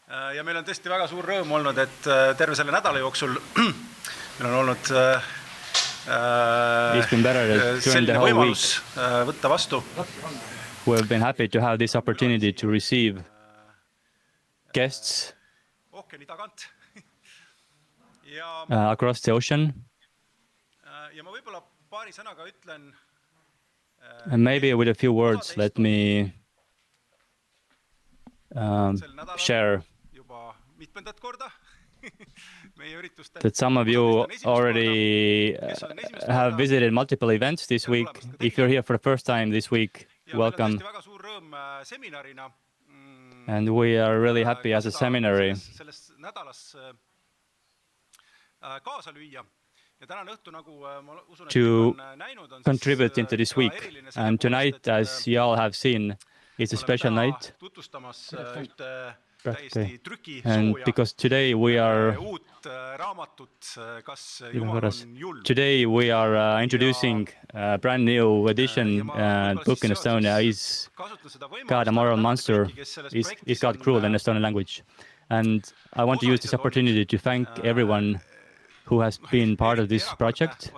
Ja meil on tõesti väga suur rõõm olnud, et terve selle nädala jooksul meil on olnud selline võimalus võtta vastu. We've been happy to have this opportunity to receive guests ookeani tagant. Across the ocean. Ja ma võib-olla paari sõnaga ütlen. And maybe with a few words, let me share that some of you already have visited multiple events this week. If you're here for the first time this week, welcome. And we are really happy as a seminary to contribute into this week. And tonight, as you all have seen, it's a special night. And because today we are introducing a brand new edition book in Estonia, Is God a Moral Monster? Is God Cruel in Estonian language? And I want to use this opportunity to thank everyone who has been part of this project.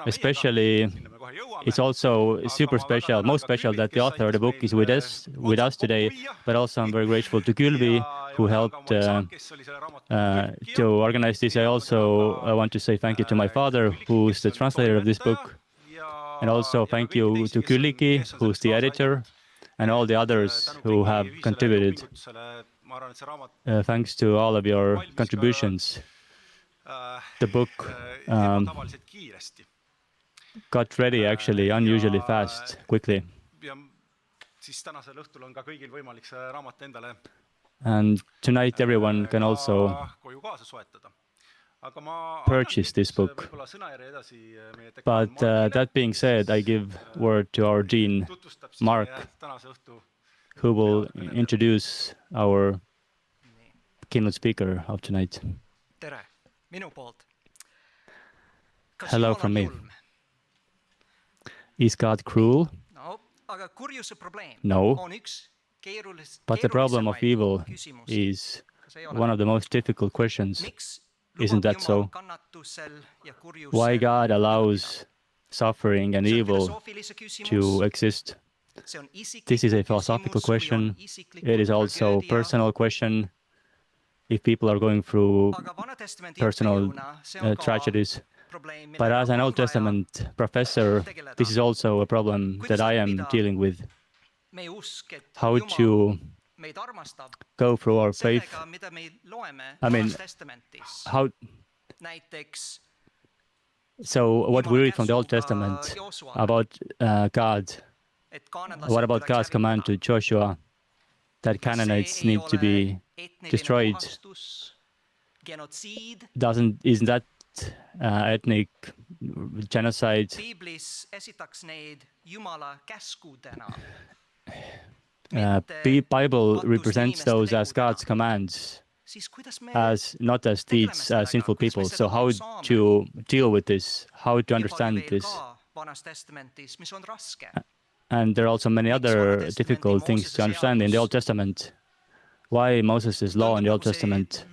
Especially, it's also super special, most special that the author of the book is with us today, but also I'm very grateful to Gülvi, who helped to organize this. I also want to say thank you to my father, who's the translator of this book, and also thank you to Külliki, who's the editor, and all the others who have contributed. Thanks to all of your contributions. The book got ready actually unusually fast, quickly. And tonight everyone can also purchase this book. But that being said, I give word to our Dean, Mark, who will introduce our keynote speaker of tonight. Hello from me. Is God cruel? No. But the problem of evil is one of the most difficult questions. Isn't that so? Why God allows suffering and evil to exist? This is a philosophical question. It is also a personal question. If people are going through personal tragedies. But as an Old Testament professor, this is also a problem that I am dealing with. How to go through our faith. I mean, how... So what we read from the Old Testament about God, what about God's command to Joshua that Canaanites need to be destroyed? Isn't that ethnic genocide? Bible represents those as God's commands, as not as deeds, as sinful people. So how to deal with this? How to understand this? And there are also many other difficult things to understand in the Old Testament. Why Moses' law in the Old Testament,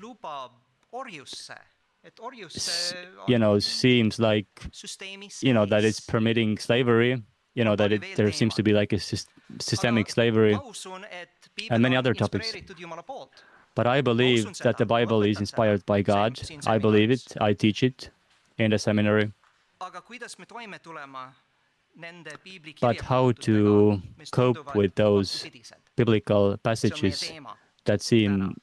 seems like, that it's permitting slavery, that there seems to be like a systemic slavery and many other topics. But I believe that the Bible is inspired by God. I believe it. I teach it in the seminary. But how to cope with those biblical passages that seem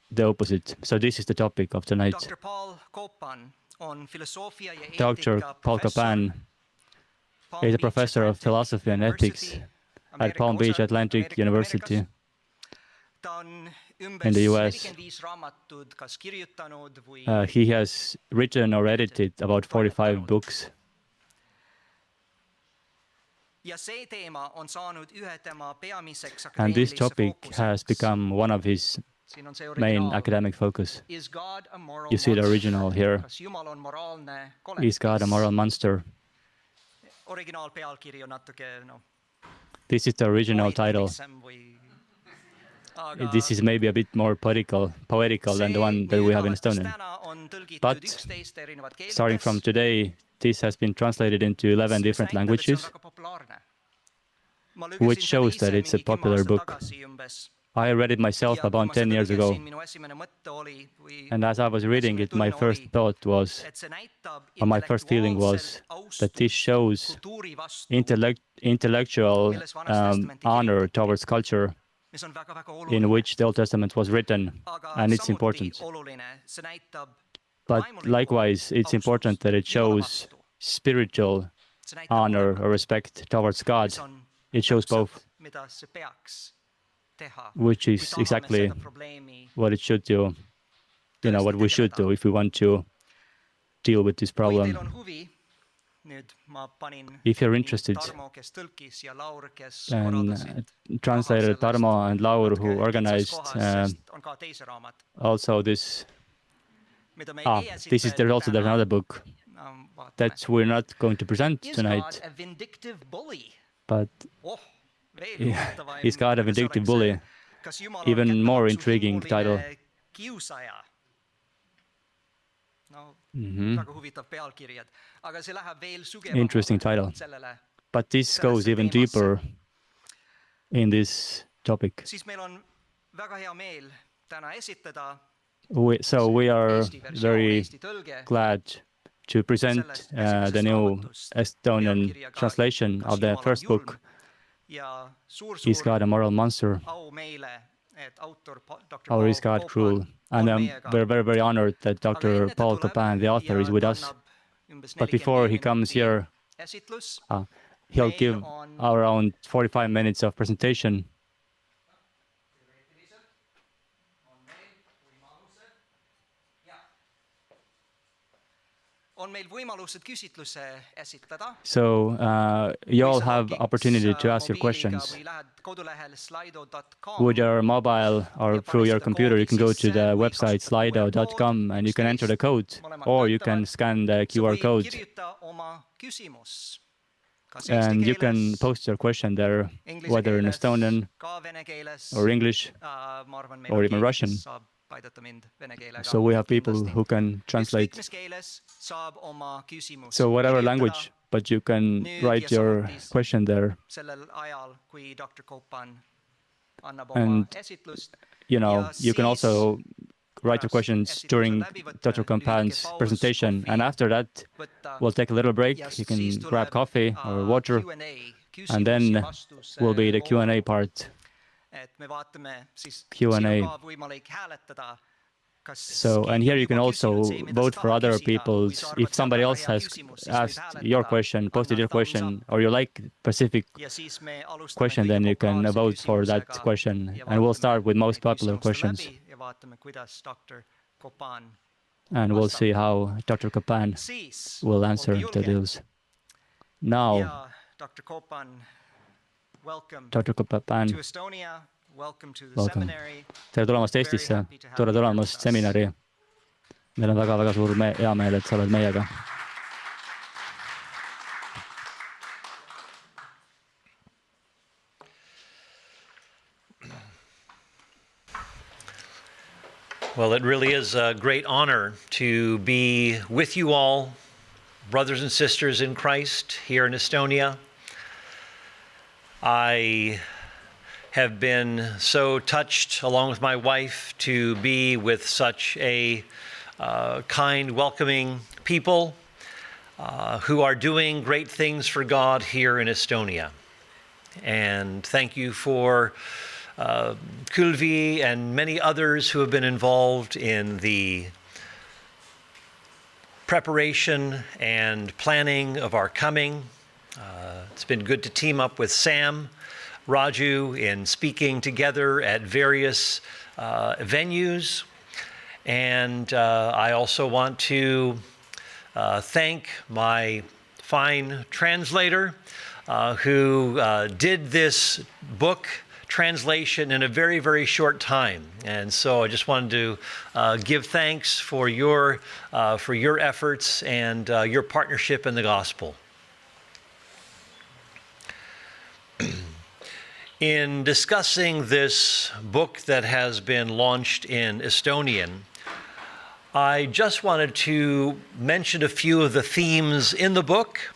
the opposite. So this is the topic of tonight. Dr. Paul Copan is a professor of philosophy and ethics at Palm Beach Atlantic University in the US. He has written or edited about 45 books. And this topic has become one of his main academic focus. You see the original here. Is God a moral monster? This is the original title. this is maybe a bit more poetical than the one that we have in Estonian. But starting from today, this has been translated into 11 different languages, which shows that it's a popular book. I read it myself about 10 years ago, and as I was reading it, my first thought was, or my first feeling was, that this shows intellectual honor towards culture in which the Old Testament was written, and it's important. But likewise, it's important that it shows spiritual honor or respect towards God. It shows both, which is exactly what it should do, what we should do if we want to deal with this problem. If you're interested, and translator Tarmo and Laur, who organized also this, there's also another book that we're not going to present tonight, but he's got a vindictive bully, even more intriguing title. Interesting title. But this goes even deeper in this topic. So we are very glad to present the new Estonian translation of the first book. Is God a moral monster? Or is God cruel? And we're very, very honored that Dr. Paul Copan, the author, is with us. But before he comes here, he'll give around 45 minutes of presentation. So you all have opportunity to ask your questions. With your mobile or through your computer, you can go to the website slido.com and you can enter the code, or you can scan the QR code. And you can post your question there, whether in Estonian or English or even Russian. So we have people who can translate. So whatever language, but you can write your question there. And, you can also write your questions during Dr. Copan's presentation. And after that, we'll take a little break. You can grab coffee or water. And then will be the Q&A part. Q&A. So, and here you can also vote for other people's, if somebody else has asked your question, posted your question, or you like specific question, then you can vote for that question. And we'll start with most popular questions. And we'll see how Dr. Copan will answer to those. Now, Dr. Copan, welcome. Welcome. Tere tulemast Eestisse, tore tulemast seminari. Meil on väga-väga suur hea meel, et sa oled meiega. Well, it really is a great honor to be with you all, brothers and sisters in Christ, here in Estonia. I have been so touched, along with my wife, to be with such a kind, welcoming people who are doing great things for God here in Estonia. And thank you for Kylvi and many others who have been involved in the preparation and planning of our coming. It's been good to team up with Sam, Raju in speaking together at various venues. And I also want to thank my fine translator who did this book translation in a very, very short time. And so I just wanted to give thanks for your efforts and your partnership in the gospel. In discussing this book that has been launched in Estonian, I just wanted to mention a few of the themes in the book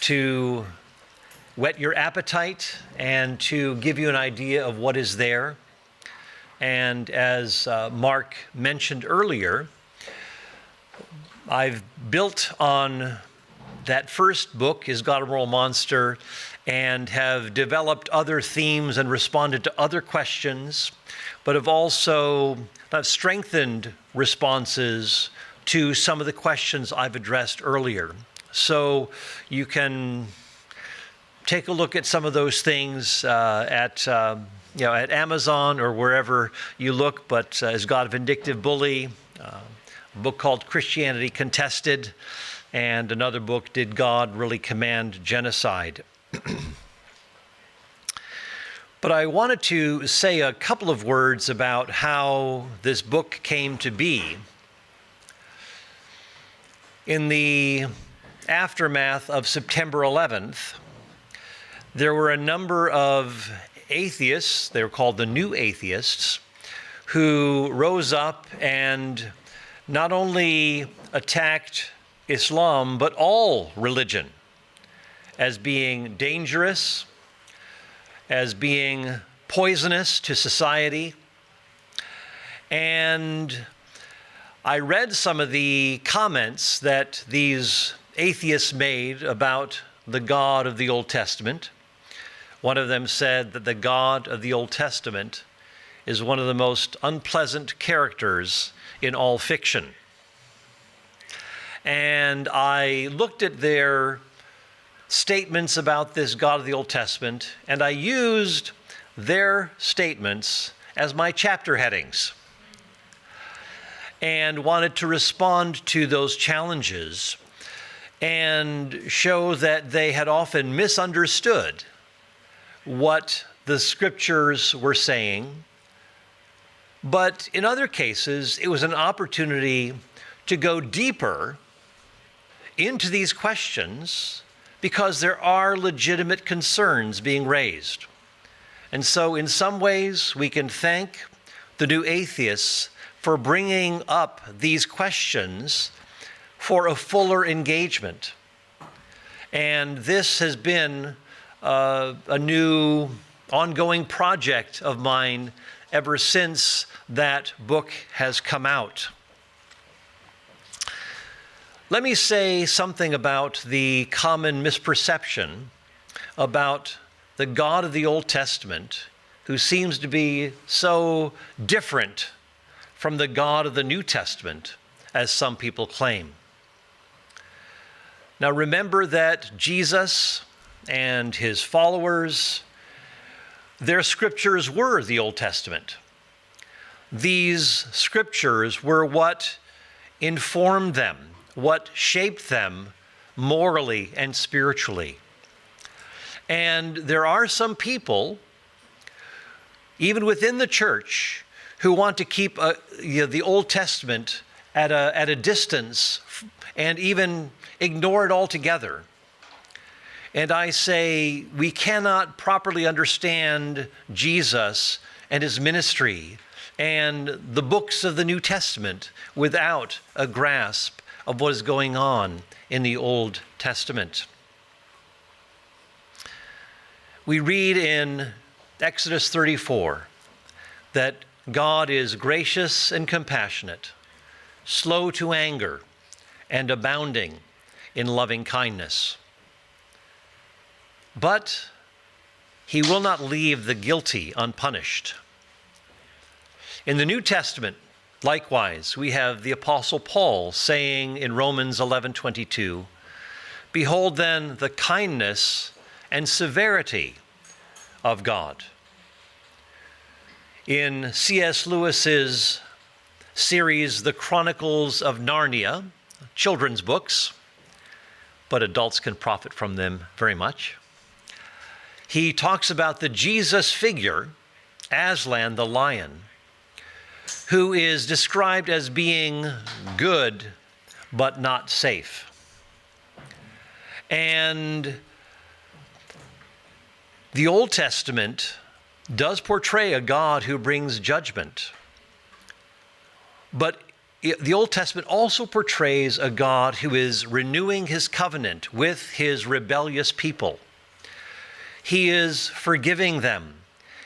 to whet your appetite and to give you an idea of what is there. And as Mark mentioned earlier, I've built on that first book, Is God a Moral Monster, and have developed other themes and responded to other questions, but have also strengthened responses to some of the questions I've addressed earlier. So you can take a look at some of those things at Amazon or wherever you look, but Is God a Vindictive Bully? A book called Christianity Contested, and another book, Did God Really Command Genocide? But I wanted to say a couple of words about how this book came to be. In the aftermath of September 11th, there were a number of atheists, they were called the New Atheists, who rose up and not only attacked Islam, but all religion as being dangerous, as being poisonous to society. And I read some of the comments that these atheists made about the God of the Old Testament. One of them said that the God of the Old Testament is one of the most unpleasant characters in all fiction. And I looked at their statements about this God of the Old Testament, and I used their statements as my chapter headings and wanted to respond to those challenges and show that they had often misunderstood what the scriptures were saying. But in other cases, it was an opportunity to go deeper into these questions because there are legitimate concerns being raised. And so in some ways, we can thank the New Atheists for bringing up these questions for a fuller engagement. And this has been a new ongoing project of mine ever since that book has come out. Let me say something about the common misperception about the God of the Old Testament, who seems to be so different from the God of the New Testament, as some people claim. Now remember that Jesus and his followers, their scriptures were the Old Testament. These scriptures were what informed them, what shaped them morally and spiritually. And there are some people, even within the church, who want to keep the Old Testament at a distance and even ignore it altogether. And I say we cannot properly understand Jesus and his ministry and the books of the New Testament without a grasp of what is going on in the Old Testament. We read in Exodus 34 that God is gracious and compassionate, slow to anger, and abounding in loving kindness. But he will not leave the guilty unpunished. In the New Testament, likewise, we have the Apostle Paul saying in Romans 11:22, "Behold then the kindness and severity of God." In C.S. Lewis's series, The Chronicles of Narnia, children's books, but adults can profit from them very much, he talks about the Jesus figure, Aslan the lion, who is described as being good but not safe. And The Old Testament does portray a God who brings judgment, but the Old Testament also portrays a God who is renewing his covenant with his rebellious people. He is forgiving them.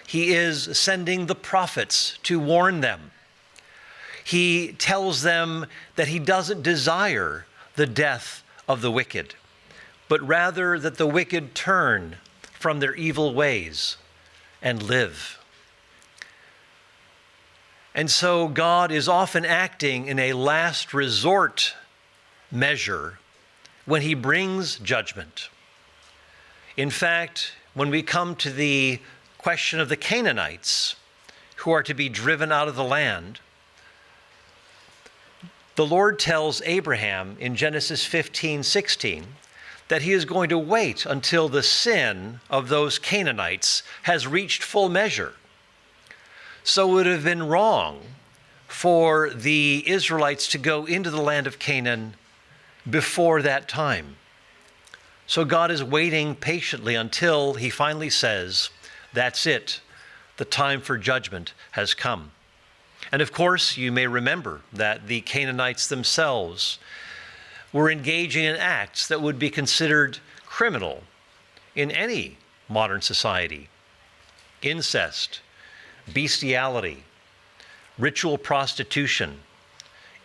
He is sending the prophets to warn them. He tells them that he doesn't desire the death of the wicked, but rather that the wicked turn from their evil ways and live. And so God is often acting in a last resort measure when he brings judgment. In fact, when we come to the question of the Canaanites who are to be driven out of the land, the Lord tells Abraham in Genesis 15:16 that he is going to wait until the sin of those Canaanites has reached full measure. So it would have been wrong for the Israelites to go into the land of Canaan before that time. So God is waiting patiently until he finally says, that's it, the time for judgment has come. And of course, you may remember that the Canaanites themselves were engaging in acts that would be considered criminal in any modern society. Incest, bestiality, ritual prostitution,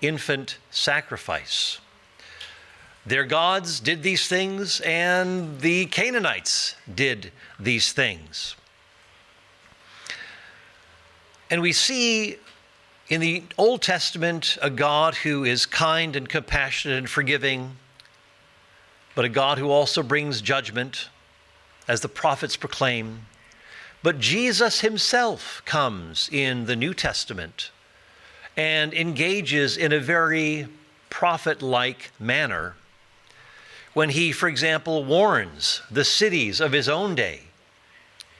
infant sacrifice. Their gods did these things, and the Canaanites did these things. And we see in the Old Testament a God who is kind and compassionate and forgiving, but a God who also brings judgment, as the prophets proclaim. But Jesus himself comes in the New Testament and engages in a very prophet-like manner when he, for example, warns the cities of his own day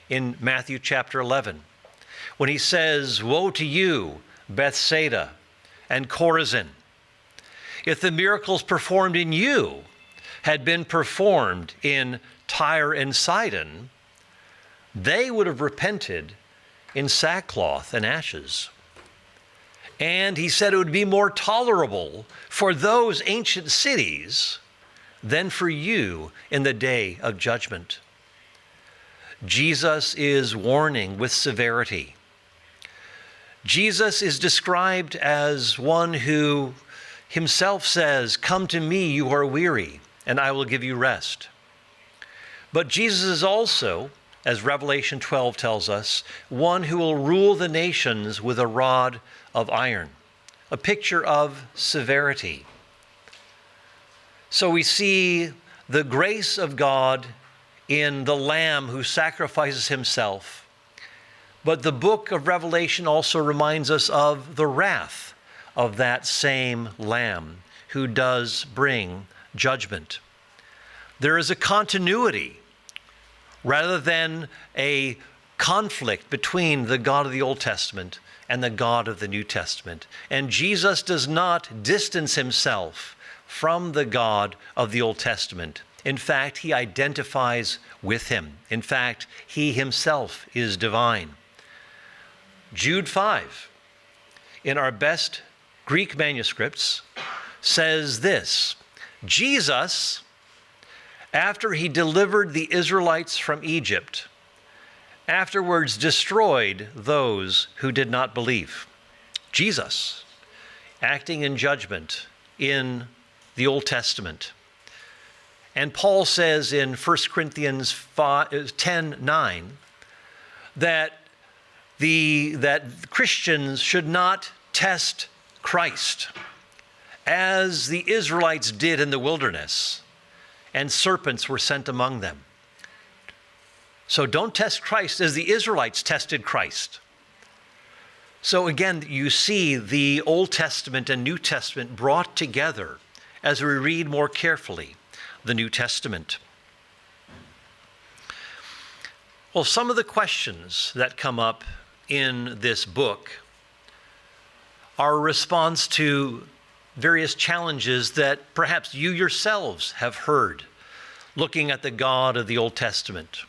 in Matthew chapter 11, when he says, "Woe to you, Bethsaida and Chorazin! If the miracles performed in you had been performed in Tyre and Sidon, they would have repented in sackcloth and ashes." And he said it would be more tolerable for those ancient cities than for you in the day of judgment. Jesus is warning with severity. Jesus is described as one who himself says, "Come to me, you who are weary, and I will give you rest." But Jesus is also, as Revelation 12 tells us, one who will rule the nations with a rod of iron, a picture of severity. So we see the grace of God in the Lamb who sacrifices himself. But the book of Revelation also reminds us of the wrath of that same Lamb who does bring judgment. There is a continuity rather than a conflict between the God of the Old Testament and the God of the New Testament. And Jesus does not distance himself from the God of the Old Testament. In fact, he identifies with him. In fact, he himself is divine. Jude 5, in our best Greek manuscripts, says this: Jesus, after he delivered the Israelites from Egypt, afterwards destroyed those who did not believe. Jesus, acting in judgment in the Old Testament. And Paul says in 1 Corinthians 10:9 that Christians should not test Christ as the Israelites did in the wilderness, and serpents were sent among them. So don't test Christ as the Israelites tested Christ. So again, you see the Old Testament and New Testament brought together as we read more carefully the New Testament. Well, some of the questions that come up in this book are a response to various challenges that perhaps you yourselves have heard looking at the God of the Old Testament.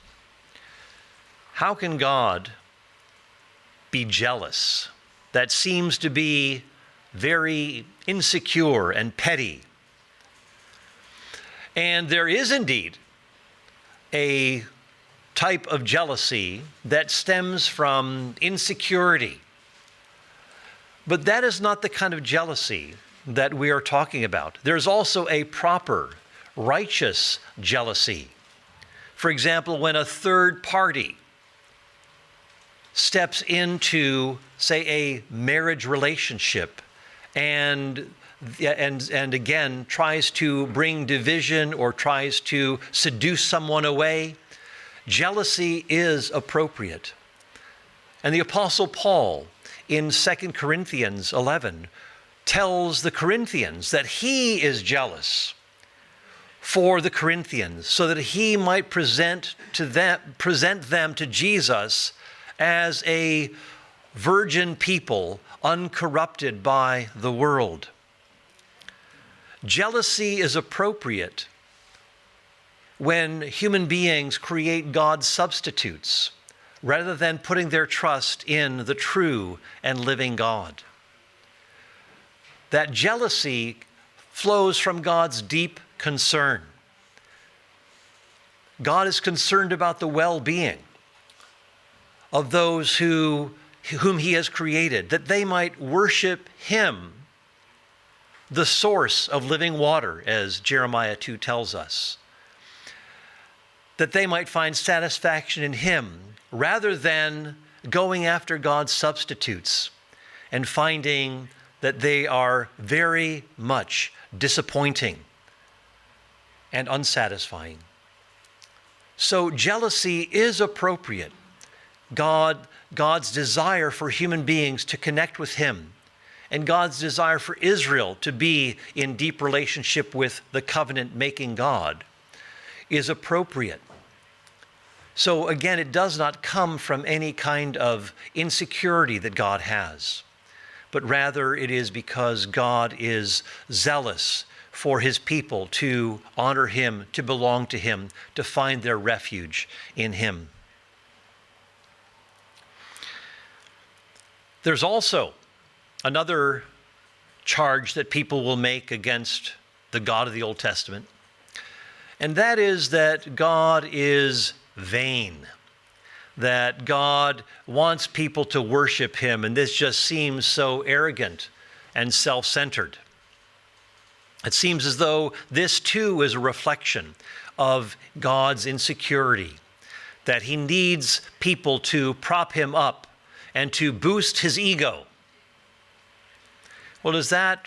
How can God be jealous? That seems to be very insecure and petty. And there is indeed a type of jealousy that stems from insecurity. But that is not the kind of jealousy that we are talking about. There's also a proper, righteous jealousy. For example, when a third party steps into, say, a marriage relationship and again tries to bring division or tries to seduce someone away, jealousy is appropriate. And the Apostle Paul in 2 Corinthians 11 tells the Corinthians that he is jealous for the Corinthians so that he might present them to Jesus as a virgin people uncorrupted by the world. Jealousy is appropriate when human beings create God's substitutes rather than putting their trust in the true and living God. That jealousy flows from God's deep concern. God is concerned about the well-being of those whom he has created, that they might worship him, the source of living water, as Jeremiah 2 tells us. That they might find satisfaction in him rather than going after God's substitutes and finding that they are very much disappointing and unsatisfying. So jealousy is appropriate. God's desire for human beings to connect with him and God's desire for Israel to be in deep relationship with the covenant-making God is appropriate. So again, it does not come from any kind of insecurity that God has, but rather it is because God is zealous for his people to honor him, to belong to him, to find their refuge in him. There's also another charge that people will make against the God of the Old Testament, and that is that God is vain, that God wants people to worship him, and this just seems so arrogant and self-centered. It seems as though this too is a reflection of God's insecurity, that he needs people to prop him up and to boost his ego. Well, is that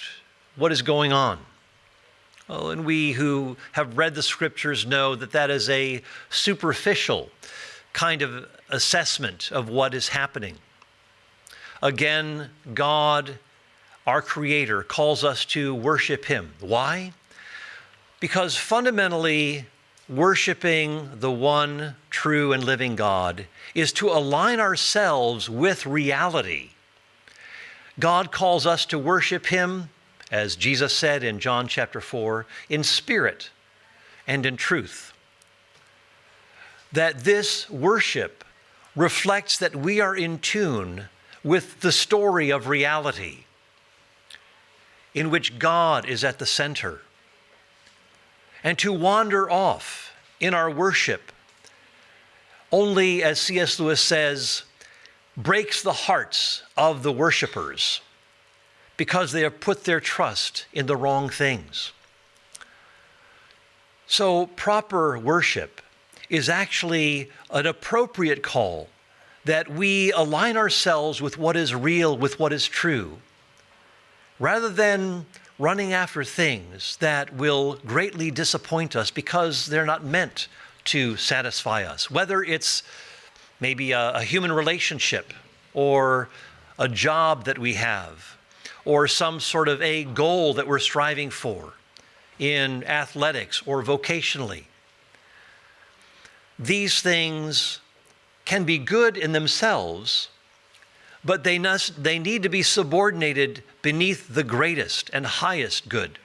what is going on? Well, and we who have read the scriptures know that that is a superficial kind of assessment of what is happening. Again, God, our Creator, calls us to worship him. Why? Because fundamentally, worshiping the one true and living God is to align ourselves with reality. God calls us to worship him, as Jesus said in John chapter 4, in spirit and in truth. That this worship reflects that we are in tune with the story of reality, in which God is at the center. And to wander off in our worship only, as C.S. Lewis says, breaks the hearts of the worshipers because they have put their trust in the wrong things. So proper worship is actually an appropriate call, that we align ourselves with what is real, with what is true, rather than running after things that will greatly disappoint us because they're not meant to satisfy us, whether it's maybe a human relationship or a job that we have or some sort of a goal that we're striving for in athletics or vocationally. These things can be good in themselves, but they need to be subordinated beneath the greatest and highest good.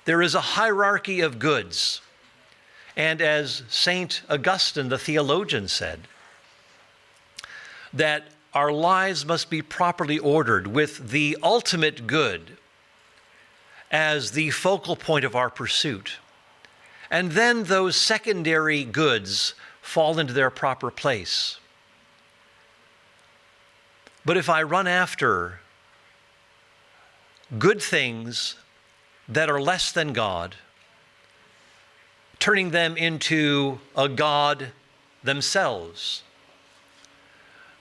There is a hierarchy of goods. And as St. Augustine, the theologian, said, that our lives must be properly ordered with the ultimate good as the focal point of our pursuit. And then those secondary goods fall into their proper place. But if I run after good things that are less than God, turning them into a God themselves,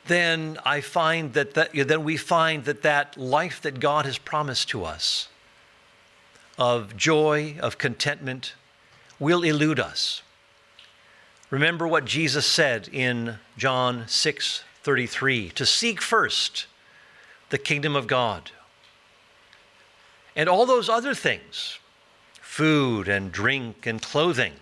then we find that life that God has promised to us of joy, of contentment, will elude us. Remember what Jesus said in John 6:33, to seek first the kingdom of God. And all those other things, food and drink and clothing,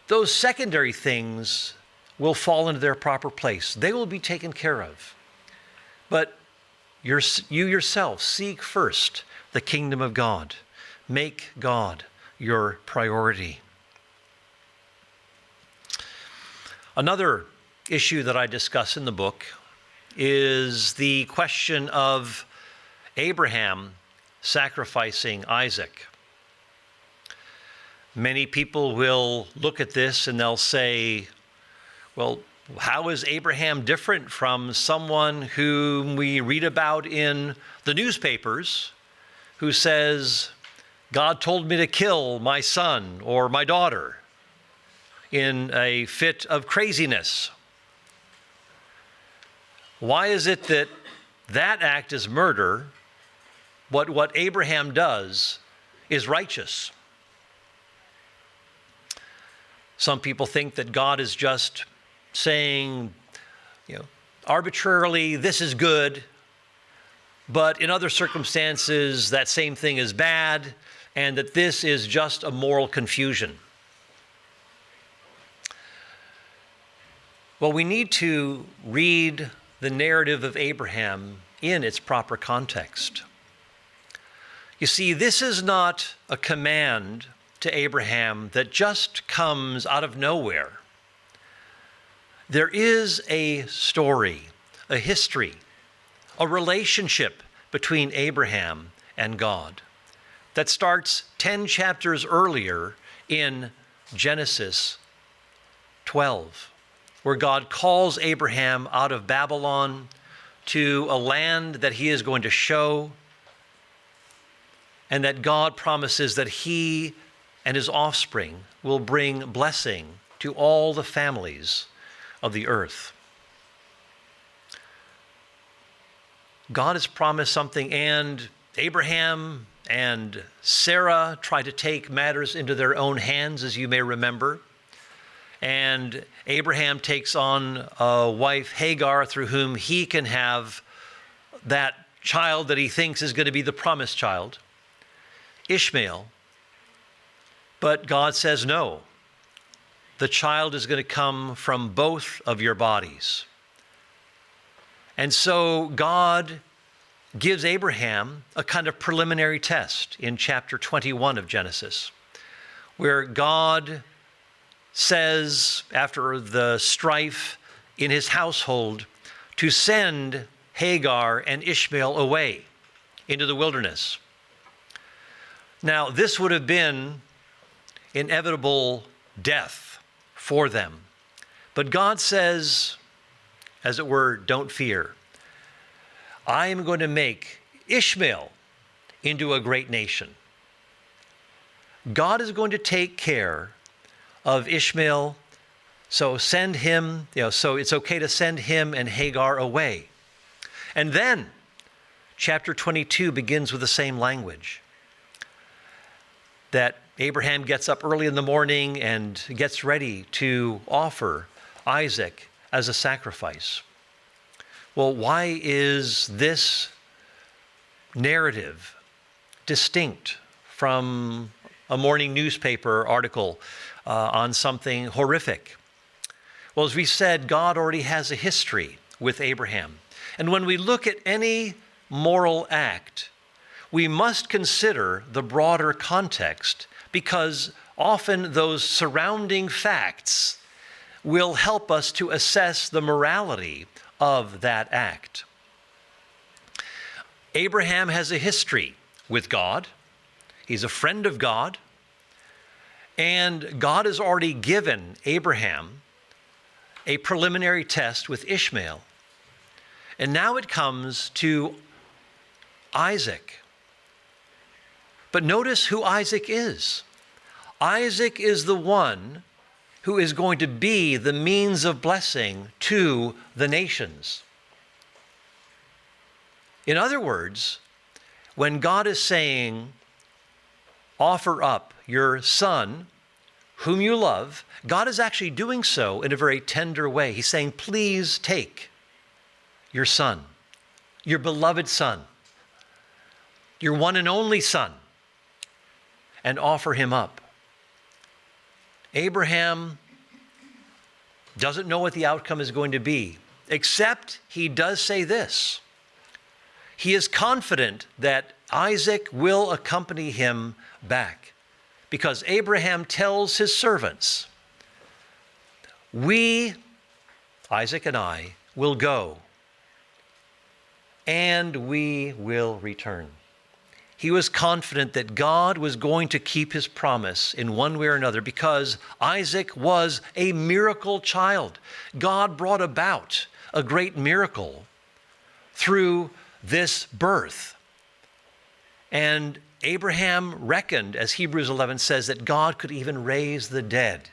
those secondary things will fall into their proper place. They will be taken care of. But you yourself seek first the kingdom of God. Make God your priority. Another issue that I discuss in the book is the question of Abraham sacrificing Isaac. Many people will look at this and they'll say, well, how is Abraham different from someone whom we read about in the newspapers who says, God told me to kill my son or my daughter in a fit of craziness? Why is it that that act is murder, but what Abraham does is righteous? Some people think that God is just saying, arbitrarily, this is good, but in other circumstances, that same thing is bad, and that this is just a moral confusion. Well, we need to read the narrative of Abraham in its proper context. You see, this is not a command to Abraham that just comes out of nowhere. There is a story, a history, a relationship between Abraham and God that starts 10 chapters earlier in Genesis 12, where God calls Abraham out of Babylon to a land that he is going to show, and that God promises that he and his offspring will bring blessing to all the families of the earth. God has promised something, and Abraham and Sarah try to take matters into their own hands, as you may remember. And Abraham takes on a wife, Hagar, through whom he can have that child that he thinks is going to be the promised child, Ishmael. But God says, no, the child is going to come from both of your bodies. And so God gives Abraham a kind of preliminary test in chapter 21 of Genesis, where God says, after the strife in his household, to send Hagar and Ishmael away into the wilderness. Now, this would have been inevitable death for them. But God says, as it were, don't fear. I am going to make Ishmael into a great nation. God is going to take care of Ishmael, so send him, so it's okay to send him and Hagar away. And then chapter 22 begins with the same language, that Abraham gets up early in the morning and gets ready to offer Isaac as a sacrifice. Well, why is this narrative distinct from a morning newspaper article on something horrific? Well, as we said, God already has a history with Abraham. And when we look at any moral act, we must consider the broader context, because often those surrounding facts will help us to assess the morality of that act. Abraham has a history with God. He's a friend of God. And God has already given Abraham a preliminary test with Ishmael. And now it comes to Isaac. But notice who Isaac is. Isaac is the one who is going to be the means of blessing to the nations. In other words, when God is saying, offer up your son, whom you love, God is actually doing so in a very tender way. He's saying, please take your son, your beloved son, your one and only son, and offer him up. Abraham doesn't know what the outcome is going to be, except he does say this. He is confident that Isaac will accompany him back, because Abraham tells his servants, we, Isaac and I, will go, and we will return. He was confident that God was going to keep his promise in one way or another, because Isaac was a miracle child. God brought about a great miracle through this birth. And Abraham reckoned, as Hebrews 11 says, that God could even raise the dead.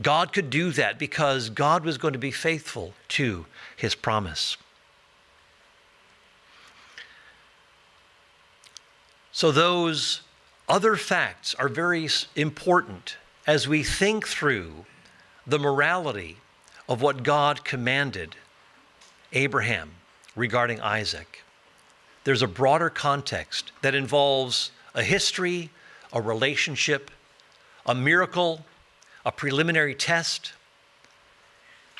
God could do that because God was going to be faithful to his promise. So those other facts are very important as we think through the morality of what God commanded Abraham regarding Isaac. There's a broader context that involves a history, a relationship, a miracle, a preliminary test.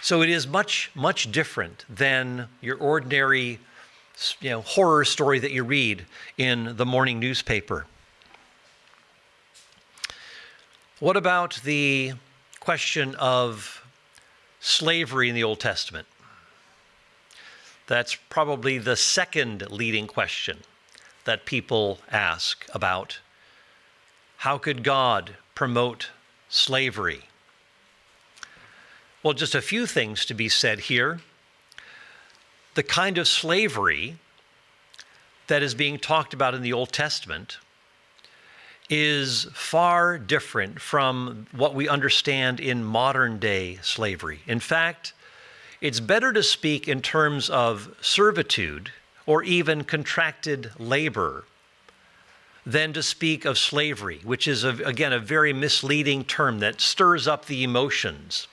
So it is much, much different than your ordinary horror story that you read in the morning newspaper. What about the question of slavery in the Old Testament? That's probably the second leading question that people ask about. How could God promote slavery? Well, just a few things to be said here. The kind of slavery that is being talked about in the Old Testament is far different from what we understand in modern day slavery. In fact, it's better to speak in terms of servitude or even contracted labor than to speak of slavery, which is, again, a very misleading term that stirs up the emotions.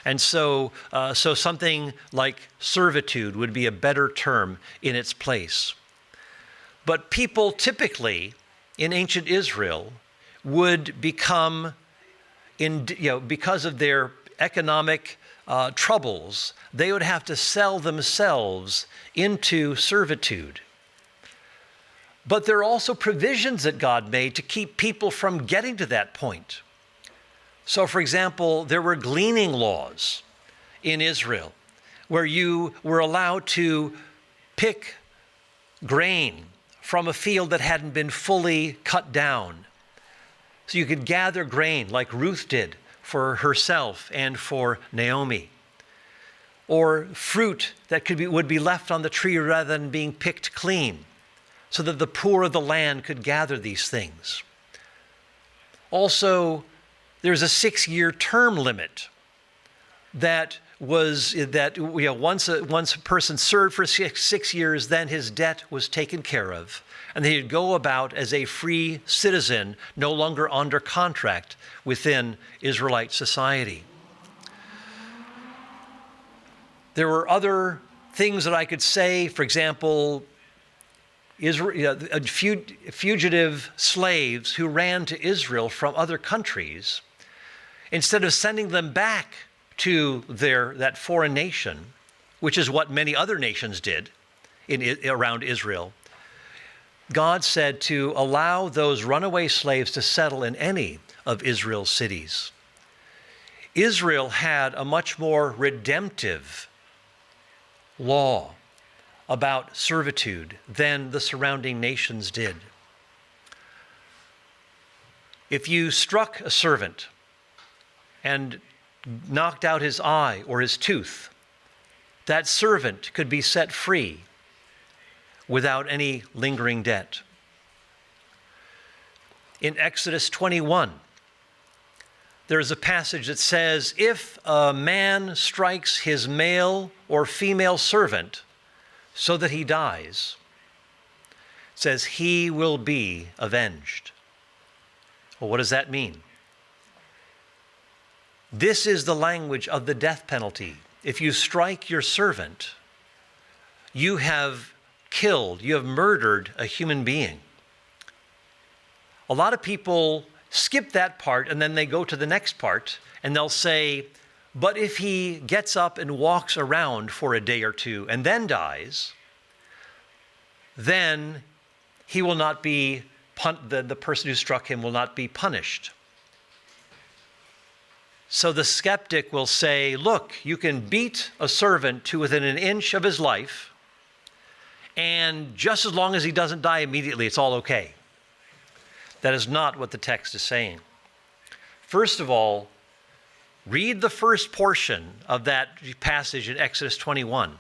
And so something like servitude would be a better term in its place. But people typically in ancient Israel would become, because of their economic troubles, they would have to sell themselves into servitude. But there are also provisions that God made to keep people from getting to that point. So, for example, there were gleaning laws in Israel where you were allowed to pick grain from a field that hadn't been fully cut down. So you could gather grain like Ruth did for herself and for Naomi. Or fruit that would be left on the tree rather than being picked clean, so that the poor of the land could gather these things. Also, there's a 6-year term limit that once a person served for 6 years, then his debt was taken care of, and he'd go about as a free citizen, no longer under contract within Israelite society. There were other things that I could say. For example, fugitive slaves who ran to Israel from other countries, instead of sending them back to that foreign nation, which is what many other nations did around Israel, God said to allow those runaway slaves to settle in any of Israel's cities. Israel had a much more redemptive law about servitude than the surrounding nations did. If you struck a servant and knocked out his eye or his tooth, that servant could be set free without any lingering debt. In Exodus 21, there's a passage that says, if a man strikes his male or female servant so that he dies, it says he will be avenged. Well, what does that mean? This is the language of the death penalty. If you strike your servant, you have killed, you have murdered a human being. A lot of people skip that part and then they go to the next part and they'll say, but if he gets up and walks around for a day or two and then dies, then he will not be, the person who struck him will not be punished. So the skeptic will say, look, you can beat a servant to within an inch of his life, and just as long as he doesn't die immediately, it's all okay. That is not what the text is saying. First of all, read the first portion of that passage in Exodus 21,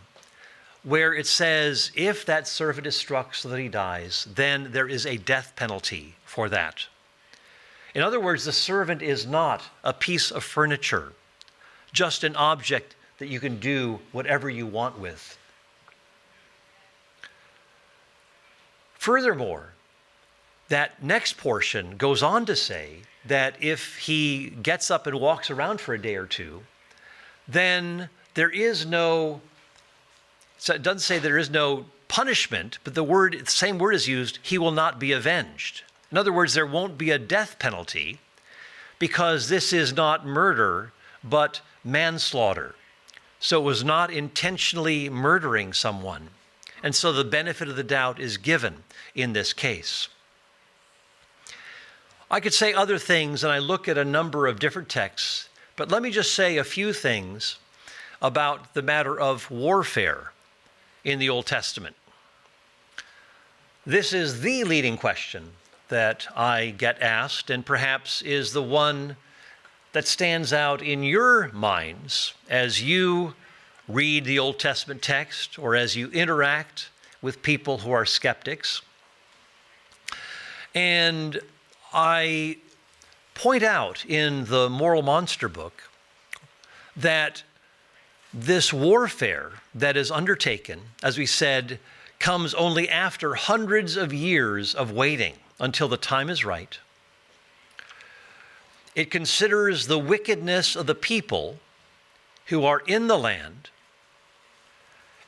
where it says, if that servant is struck so that he dies, then there is a death penalty for that. In other words, the servant is not a piece of furniture, just an object that you can do whatever you want with. Furthermore, that next portion goes on to say that if he gets up and walks around for a day or two, then there is no, so it doesn't say there is no punishment, but the same word is used, he will not be avenged. In other words, there won't be a death penalty because this is not murder, but manslaughter. So it was not intentionally murdering someone. And so the benefit of the doubt is given in this case. I could say other things, and I look at a number of different texts, but let me just say a few things about the matter of warfare in the Old Testament. This is the leading question that I get asked, and perhaps is the one that stands out in your minds as you read the Old Testament text or as you interact with people who are skeptics. And I point out in the Moral Monster book that this warfare that is undertaken, as we said, comes only after hundreds of years of waiting until the time is right. It considers the wickedness of the people who are in the land,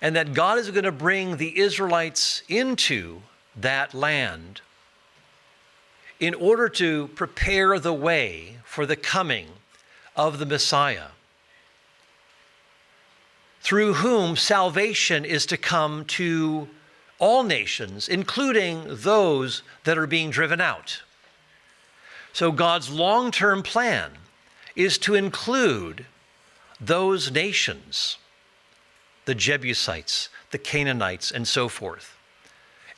and that God is going to bring the Israelites into that land in order to prepare the way for the coming of the Messiah, through whom salvation is to come to all nations, including those that are being driven out. So God's long-term plan is to include those nations, the Jebusites, the Canaanites, and so forth.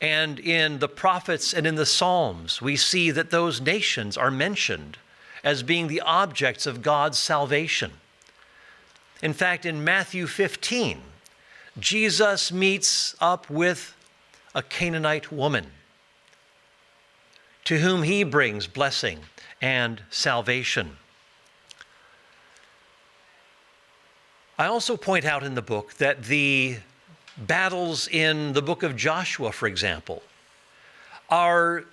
And in the prophets and in the Psalms, we see that those nations are mentioned as being the objects of God's salvation. In fact, in Matthew 15, Jesus meets up with a Canaanite woman to whom he brings blessing and salvation. I also point out in the book that the battles in the book of Joshua, for example, are,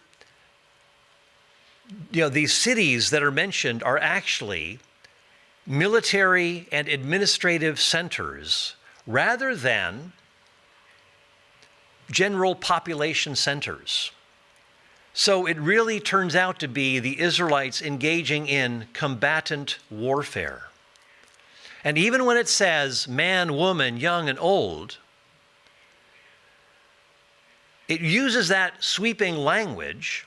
these cities that are mentioned are actually military and administrative centers rather than general population centers. So it really turns out to be the Israelites engaging in combatant warfare. And even when it says man, woman, young, and old, it uses that sweeping language,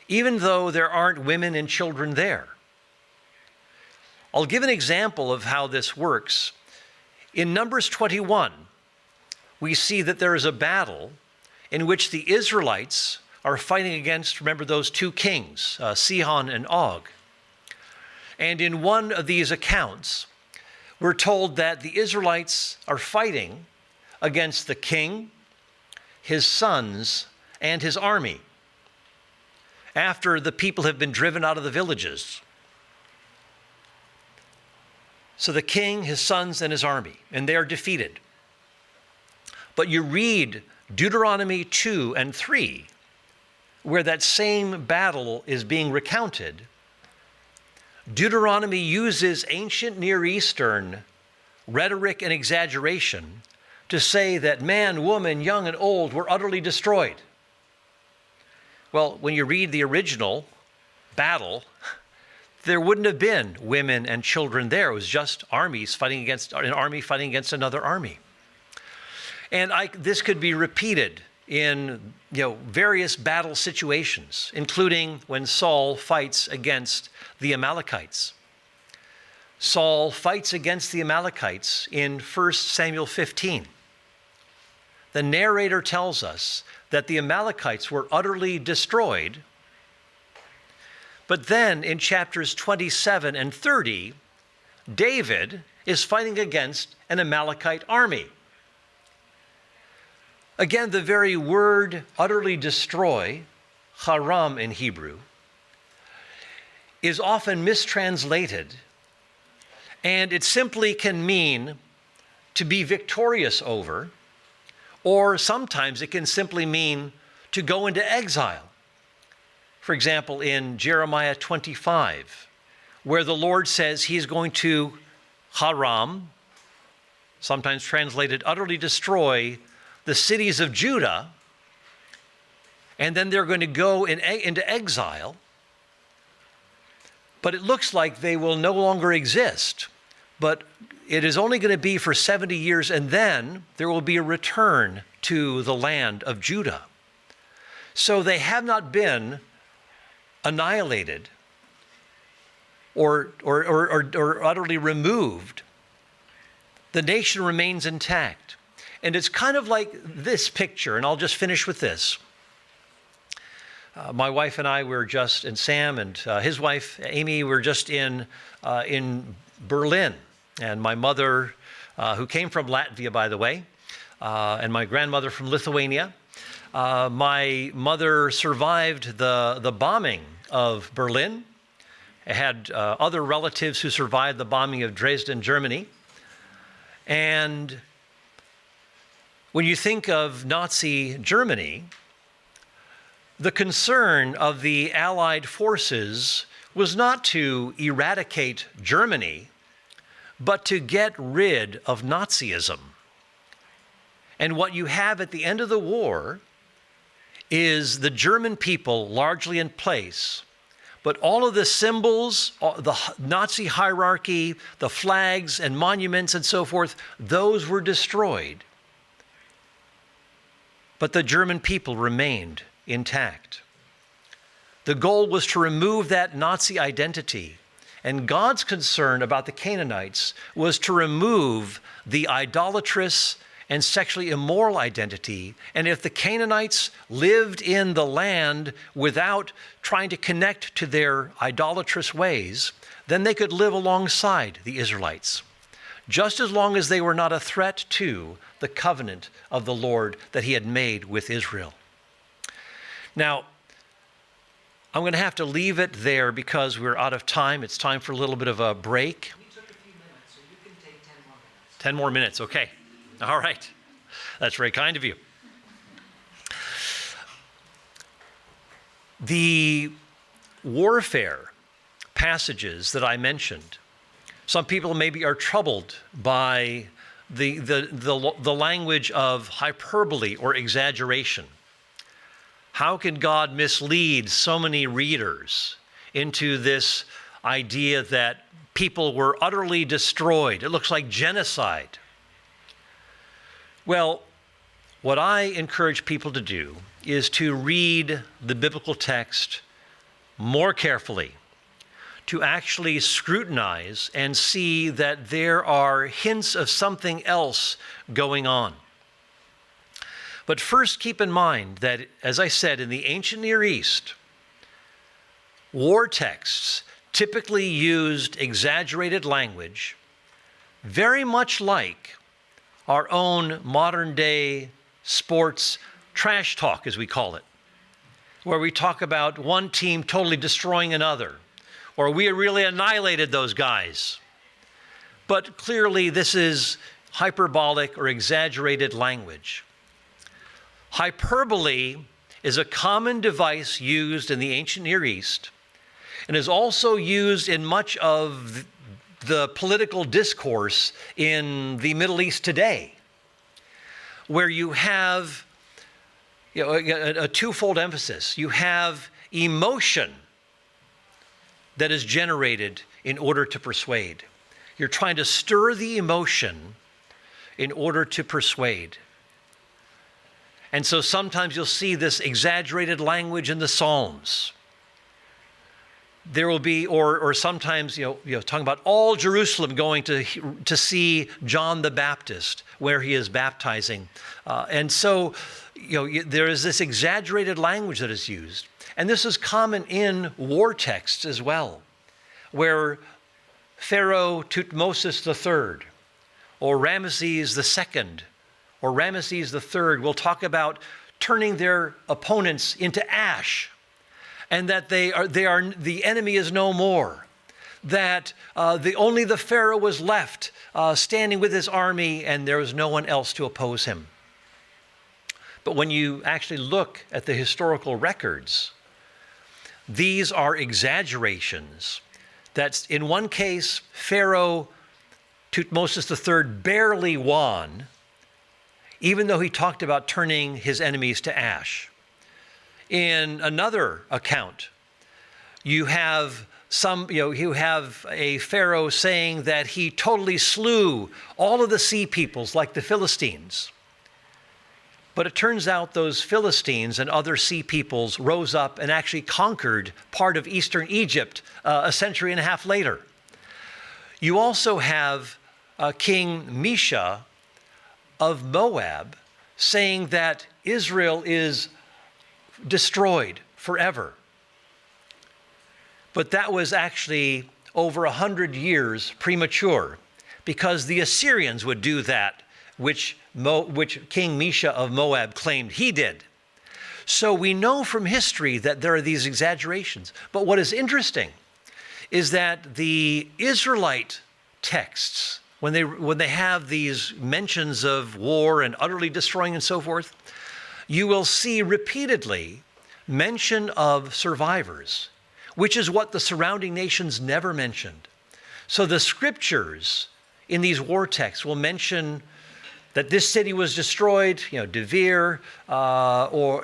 even though there aren't women and children there. I'll give an example of how this works. In Numbers 21, we see that there is a battle in which the Israelites are fighting against, remember, those two kings, Sihon and Og. And in one of these accounts, we're told that the Israelites are fighting against the king, his sons, and his army after the people have been driven out of the villages. So the king, his sons, and his army, and they are defeated. But you read Deuteronomy 2 and 3, where that same battle is being recounted. Deuteronomy uses ancient Near Eastern rhetoric and exaggeration to say that man, woman, young and old were utterly destroyed. Well, when you read the original battle, there wouldn't have been women and children there. It was just armies fighting against an army fighting against another army. And this could be repeated in various battle situations, including when Saul fights against the Amalekites. Saul fights against the Amalekites in 1 Samuel 15. The narrator tells us that the Amalekites were utterly destroyed. But then in chapters 27 and 30, David is fighting against an Amalekite army. Again, the very word utterly destroy, haram in Hebrew, is often mistranslated, and it simply can mean to be victorious over, or sometimes it can simply mean to go into exile. For example, in Jeremiah 25, where the Lord says he's going to haram, sometimes translated utterly destroy, the cities of Judah, and then they're going to go into exile, but it looks like they will no longer exist. But it is only going to be for 70 years, and then there will be a return to the land of Judah. So they have not been annihilated or utterly removed. The nation remains intact. And it's kind of like this picture, and I'll just finish with this. My wife and I were just, and Sam and his wife, Amy, were just in Berlin. And my mother, who came from Latvia, by the way, and my grandmother from Lithuania. My mother survived the bombing of Berlin. I had other relatives who survived the bombing of Dresden, Germany. And when you think of Nazi Germany, the concern of the Allied forces was not to eradicate Germany, but to get rid of Nazism. And what you have at the end of the war is the German people largely in place, but all of the symbols, the Nazi hierarchy, the flags and monuments and so forth, those were destroyed. But the German people remained intact. The goal was to remove that Nazi identity. And God's concern about the Canaanites was to remove the idolatrous and sexually immoral identity. And if the Canaanites lived in the land without trying to connect to their idolatrous ways, then they could live alongside the Israelites, just as long as they were not a threat to the covenant of the Lord that he had made with Israel. Now, I'm going to have to leave it there because we're out of time. It's time for a little bit of a break. We took a few minutes, so you can take 10 more minutes. 10 more minutes, okay. All right. That's very kind of you. The warfare passages that I mentioned, some people maybe are troubled by the language of hyperbole or exaggeration. How can God mislead so many readers into this idea that people were utterly destroyed? It looks like genocide. Well, what I encourage people to do is to read the biblical text more carefully, to actually scrutinize and see that there are hints of something else going on. But first keep in mind that, as I said, in the ancient Near East, war texts typically used exaggerated language, very much like our own modern day sports trash talk, as we call it, where we talk about one team totally destroying another, or we really annihilated those guys. But clearly this is hyperbolic or exaggerated language. Hyperbole is a common device used in the ancient Near East and is also used in much of the political discourse in the Middle East today, where you have a twofold emphasis. You have emotion that is generated in order to persuade. You're trying to stir the emotion in order to persuade. And so sometimes you'll see this exaggerated language in the Psalms. There will be, or sometimes, talking about all Jerusalem going to see John the Baptist, where he is baptizing. And so, there is this exaggerated language that is used. And this is common in war texts as well, where Pharaoh Thutmose III, or Ramesses II, or Ramesses III will talk about turning their opponents into ash, and that the enemy is no more, that only the Pharaoh was left standing with his army, and there was no one else to oppose him. But when you actually look at the historical records, these are exaggerations. That's, in one case, Pharaoh Thutmose III barely won, even though he talked about turning his enemies to ash. In another account, you have a Pharaoh saying that he totally slew all of the sea peoples like the Philistines. But it turns out those Philistines and other sea peoples rose up and actually conquered part of eastern Egypt a century and a half later. You also have King Mesha of Moab saying that Israel is destroyed forever. But that was actually over 100 years premature, because the Assyrians would do that, which King Mesha of Moab claimed he did. So we know from history that there are these exaggerations. But what is interesting is that the Israelite texts, when they have these mentions of war and utterly destroying and so forth, you will see repeatedly mention of survivors, which is what the surrounding nations never mentioned. So the scriptures in these war texts will mention that this city was destroyed, Devere, or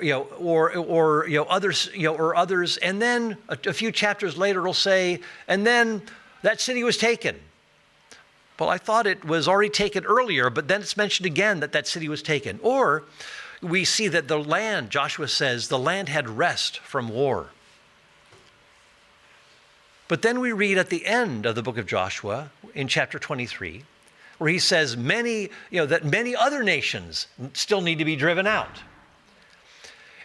others, and then a few chapters later it'll say, and then that city was taken. Well, I thought it was already taken earlier, but then it's mentioned again that city was taken. Or we see that the land, Joshua says, the land had rest from war. But then we read at the end of the book of Joshua, in chapter 23, where he says that many other nations still need to be driven out.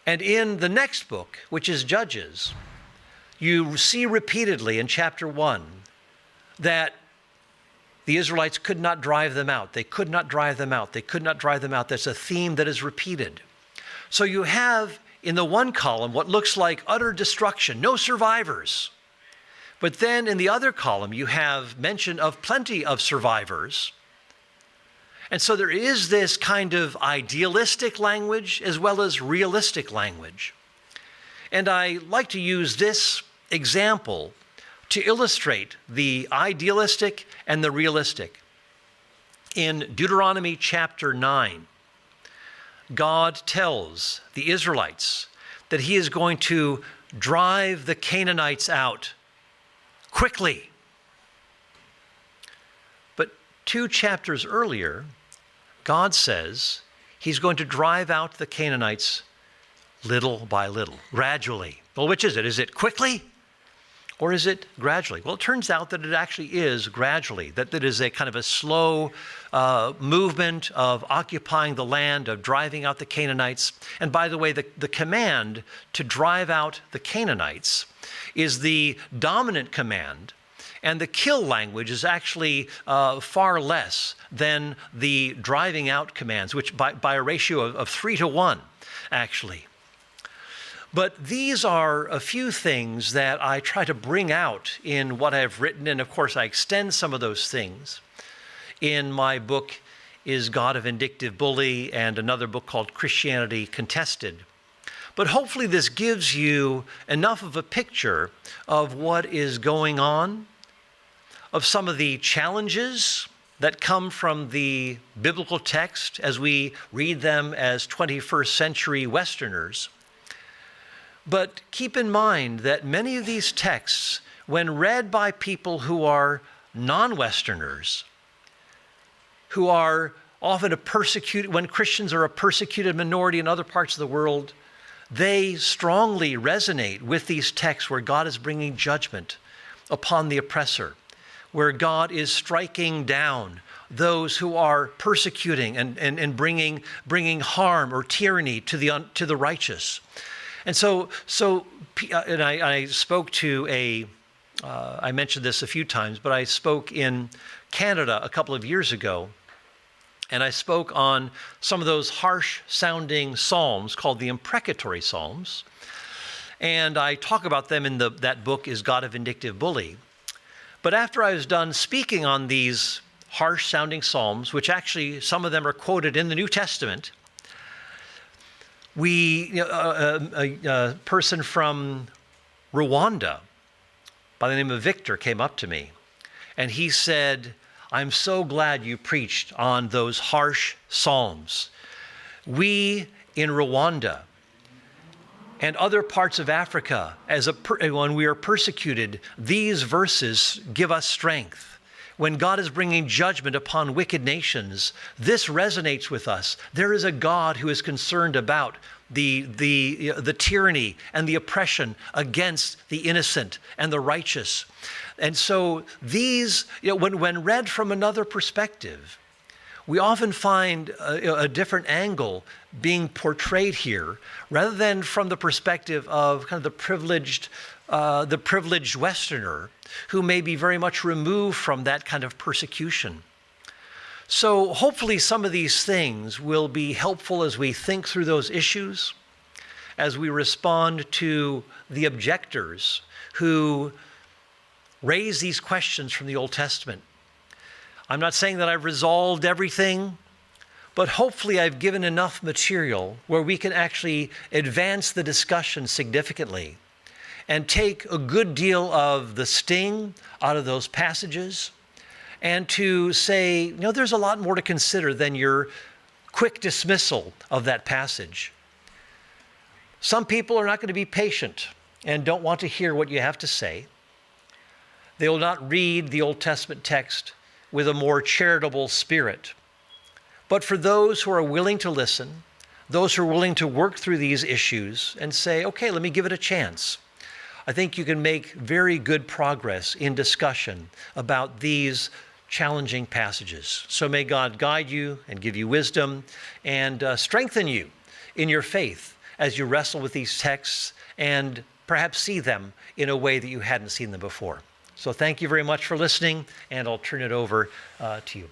And in the next book, which is Judges, you see repeatedly in chapter 1 that the Israelites could not drive them out. They could not drive them out. They could not drive them out. That's a theme that is repeated. So you have in the one column what looks like utter destruction, no survivors. But then in the other column, you have mention of plenty of survivors. And so there is this kind of idealistic language as well as realistic language. And I like to use this example to illustrate the idealistic and the realistic. In Deuteronomy chapter 9, God tells the Israelites that he is going to drive the Canaanites out quickly. But 2 chapters earlier, God says he's going to drive out the Canaanites little by little, gradually. Well, which is it? Is it quickly? Or is it gradually? Well, it turns out that it actually is gradually, that it is a kind of a slow movement of occupying the land, of driving out the Canaanites. And by the way, the command to drive out the Canaanites is the dominant command, and the kill language is actually far less than the driving out commands, which by a ratio of 3 to 1, actually. But these are a few things that I try to bring out in what I've written, and of course I extend some of those things in my book, Is God a Vindictive Bully, and another book called Christianity Contested. But hopefully this gives you enough of a picture of what is going on, of some of the challenges that come from the biblical text as we read them as 21st century Westerners. But keep in mind that many of these texts, when read by people who are non-Westerners, who are often when Christians are a persecuted minority in other parts of the world, they strongly resonate with these texts where God is bringing judgment upon the oppressor, where God is striking down those who are persecuting and bringing harm or tyranny to the righteous. And so I spoke to I mentioned this a few times, but I spoke in Canada a couple of years ago, and I spoke on some of those harsh-sounding psalms called the imprecatory psalms, and I talk about them in that book, Is God a Vindictive Bully? But after I was done speaking on these harsh-sounding psalms, which actually some of them are quoted in the New Testament, a person from Rwanda by the name of Victor came up to me, and he said, I'm so glad you preached on those harsh psalms. We in Rwanda and other parts of Africa, when we are persecuted, these verses give us strength. When God is bringing judgment upon wicked nations, this resonates with us. There is a God who is concerned about the tyranny and the oppression against the innocent and the righteous. And so these, when read from another perspective, we often find a different angle being portrayed here, rather than from the perspective of kind of the privileged Westerner who may be very much removed from that kind of persecution. So hopefully some of these things will be helpful as we think through those issues, as we respond to the objectors who raise these questions from the Old Testament. I'm not saying that I've resolved everything, but hopefully I've given enough material where we can actually advance the discussion significantly and take a good deal of the sting out of those passages, and to say, there's a lot more to consider than your quick dismissal of that passage. Some people are not going to be patient and don't want to hear what you have to say. They will not read the Old Testament text with a more charitable spirit. But for those who are willing to listen, those who are willing to work through these issues and say, okay, let me give it a chance, I think you can make very good progress in discussion about these challenging passages. So may God guide you and give you wisdom and strengthen you in your faith as you wrestle with these texts and perhaps see them in a way that you hadn't seen them before. So thank you very much for listening, and I'll turn it over to you.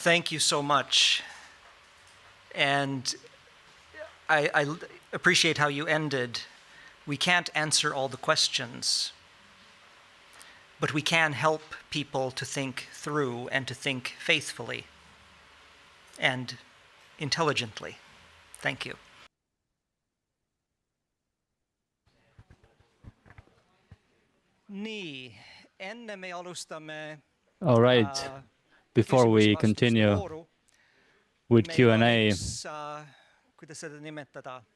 Thank you so much. And I appreciate how you ended. We can't answer all the questions, but we can help people to think through and to think faithfully and intelligently. Thank you. All right. Before we continue with Q&A,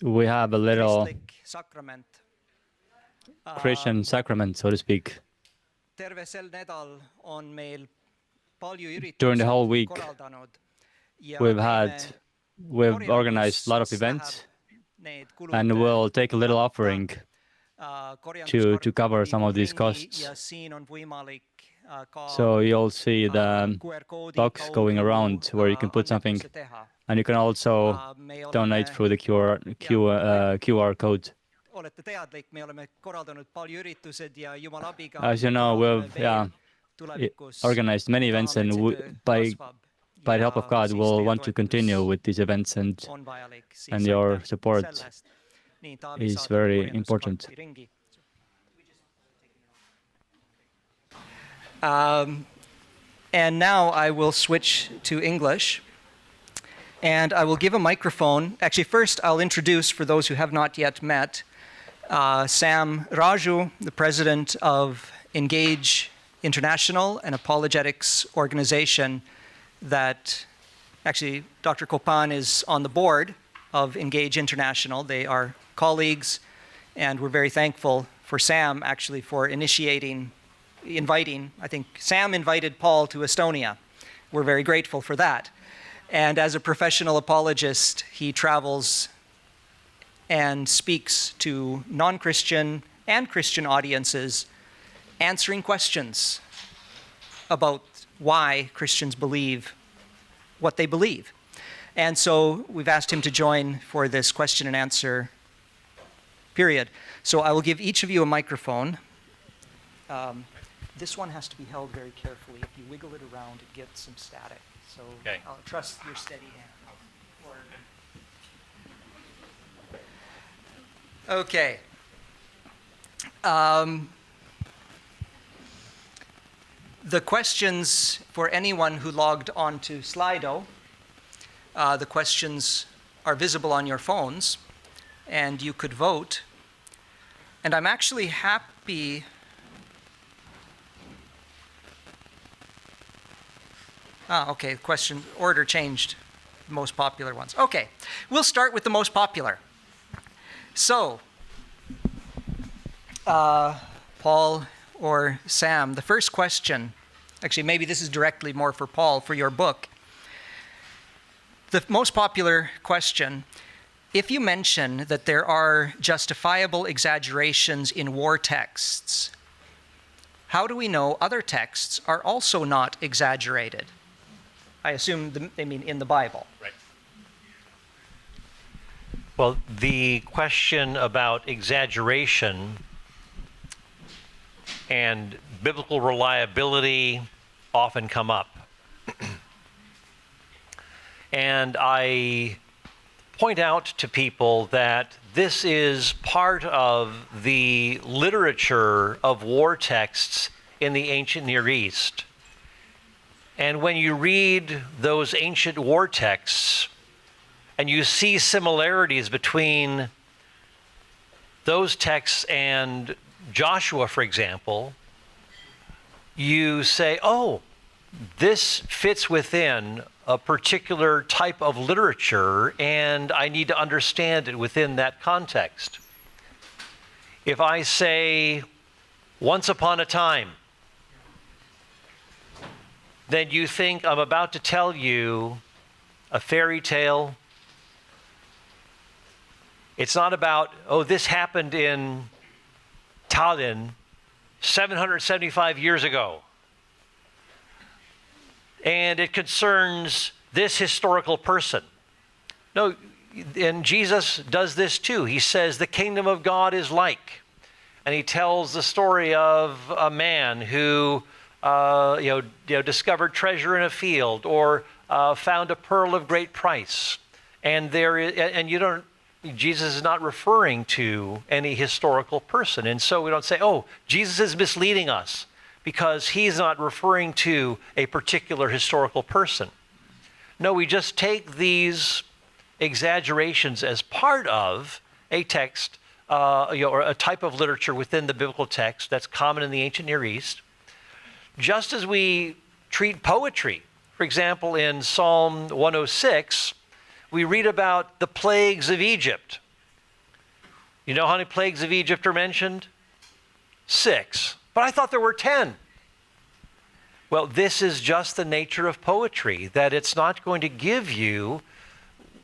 we have a little Christian sacrament, so to speak. During the whole week, we've organized a lot of events, and we'll take a little offering to cover some of these costs. So you'll see the box going around where you can put something, and you can also donate through the QR code. As you know, we've organized many events, and by the help of God, we'll want to continue with these events, and your support is very important. And now I will switch to English, and I will give a microphone. Actually, first I'll introduce, for those who have not yet met, Sam Raju, the president of Engage International, an apologetics organization that actually Dr. Copan is on the board of Engage International. They are colleagues, and we're very thankful for Sam actually for inviting, I think Sam invited Paul to Estonia. We're very grateful for that. And as a professional apologist, he travels and speaks to non-Christian and Christian audiences, answering questions about why Christians believe what they believe. And so we've asked him to join for this question and answer period. So I will give each of you a microphone. This one has to be held very carefully. If you wiggle it around, it gets some static. So okay. I'll trust your steady hand. Okay. The questions for anyone who logged on to Slido, the questions are visible on your phones, and you could vote. And I'm actually happy. Okay, question order changed, the most popular ones. Okay, we'll start with the most popular. So, Paul or Sam, the first question, actually maybe this is directly more for Paul, for your book. The most popular question, if you mention that there are justifiable exaggerations in war texts, how do we know other texts are also not exaggerated? I assume they mean in the Bible. Right. Well, the question about exaggeration and biblical reliability often come up. And I point out to people that this is part of the literature of war texts in the ancient Near East. And when you read those ancient war texts and you see similarities between those texts and Joshua, for example, you say, oh, this fits within a particular type of literature, and I need to understand it within that context. If I say, once upon a time, then you think I'm about to tell you a fairy tale. It's not about, oh, this happened in Tallinn 775 years ago. And it concerns this historical person. No, and Jesus does this too. He says the kingdom of God is like. And he tells the story of a man who discovered treasure in a field, or found a pearl of great price. And Jesus is not referring to any historical person. And so we don't say, oh, Jesus is misleading us because he's not referring to a particular historical person. No, we just take these exaggerations as part of a text, or a type of literature within the biblical text that's common in the ancient Near East. Just as we treat poetry. For example, in Psalm 106, we read about the plagues of Egypt. You know how many plagues of Egypt are mentioned? 6. But I thought there were 10. Well, this is just the nature of poetry, that it's not going to give you,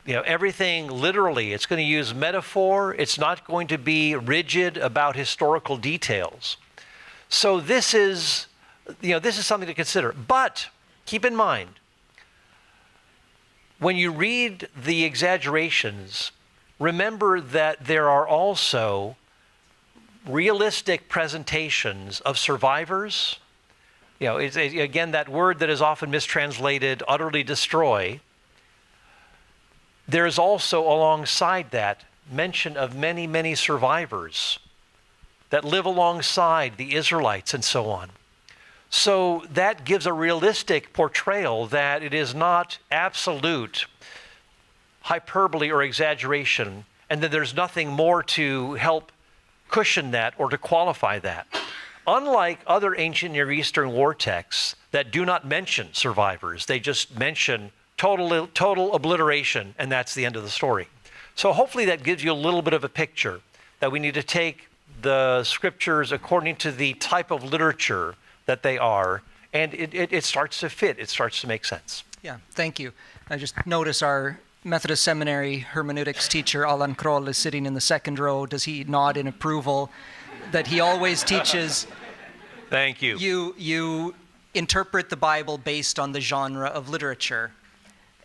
everything literally. It's going to use metaphor. It's not going to be rigid about historical details. So this is something to consider. But keep in mind, when you read the exaggerations, remember that there are also realistic presentations of survivors. It's, again, that word that is often mistranslated, utterly destroy. There is also alongside that mention of many, many survivors that live alongside the Israelites and so on. So that gives a realistic portrayal that it is not absolute hyperbole or exaggeration, and that there's nothing more to help cushion that or to qualify that. Unlike other ancient Near Eastern war texts that do not mention survivors, they just mention total obliteration, and that's the end of the story. So hopefully that gives you a little bit of a picture that we need to take the scriptures according to the type of literature that they are, and it starts to fit, it starts to make sense. Yeah, thank you. I just notice our Methodist Seminary hermeneutics teacher, Alan Kroll, is sitting in the second row. Does he nod in approval that he always teaches? Thank you. You interpret the Bible based on the genre of literature,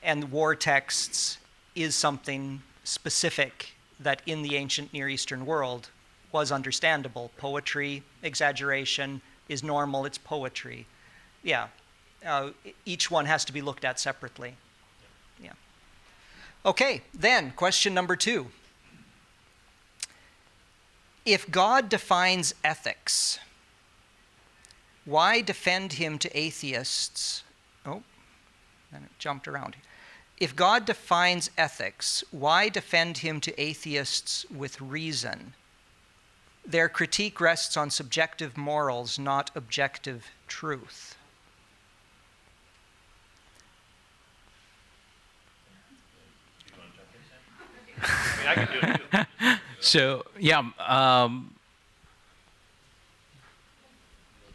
and war texts is something specific that in the ancient Near Eastern world was understandable. Poetry, exaggeration is normal, it's poetry. Yeah, each one has to be looked at separately. Yeah. Okay, then question number 2. If God defines ethics, why defend him to atheists? Oh, then it jumped around. If God defines ethics, why defend him to atheists with reason? Their critique rests on subjective morals, not objective truth. I can do it too. So,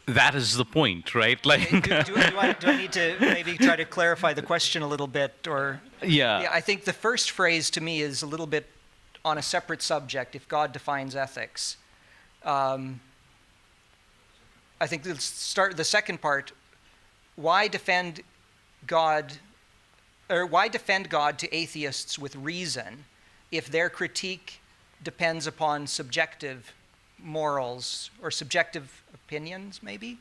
that is the point, right? Like, do I need to maybe try to clarify the question a little bit? Or yeah, I think the first phrase to me is a little bit on a separate subject, if God defines ethics. I think let's start the second part. Why defend God to atheists with reason if their critique depends upon subjective morals or subjective opinions, maybe?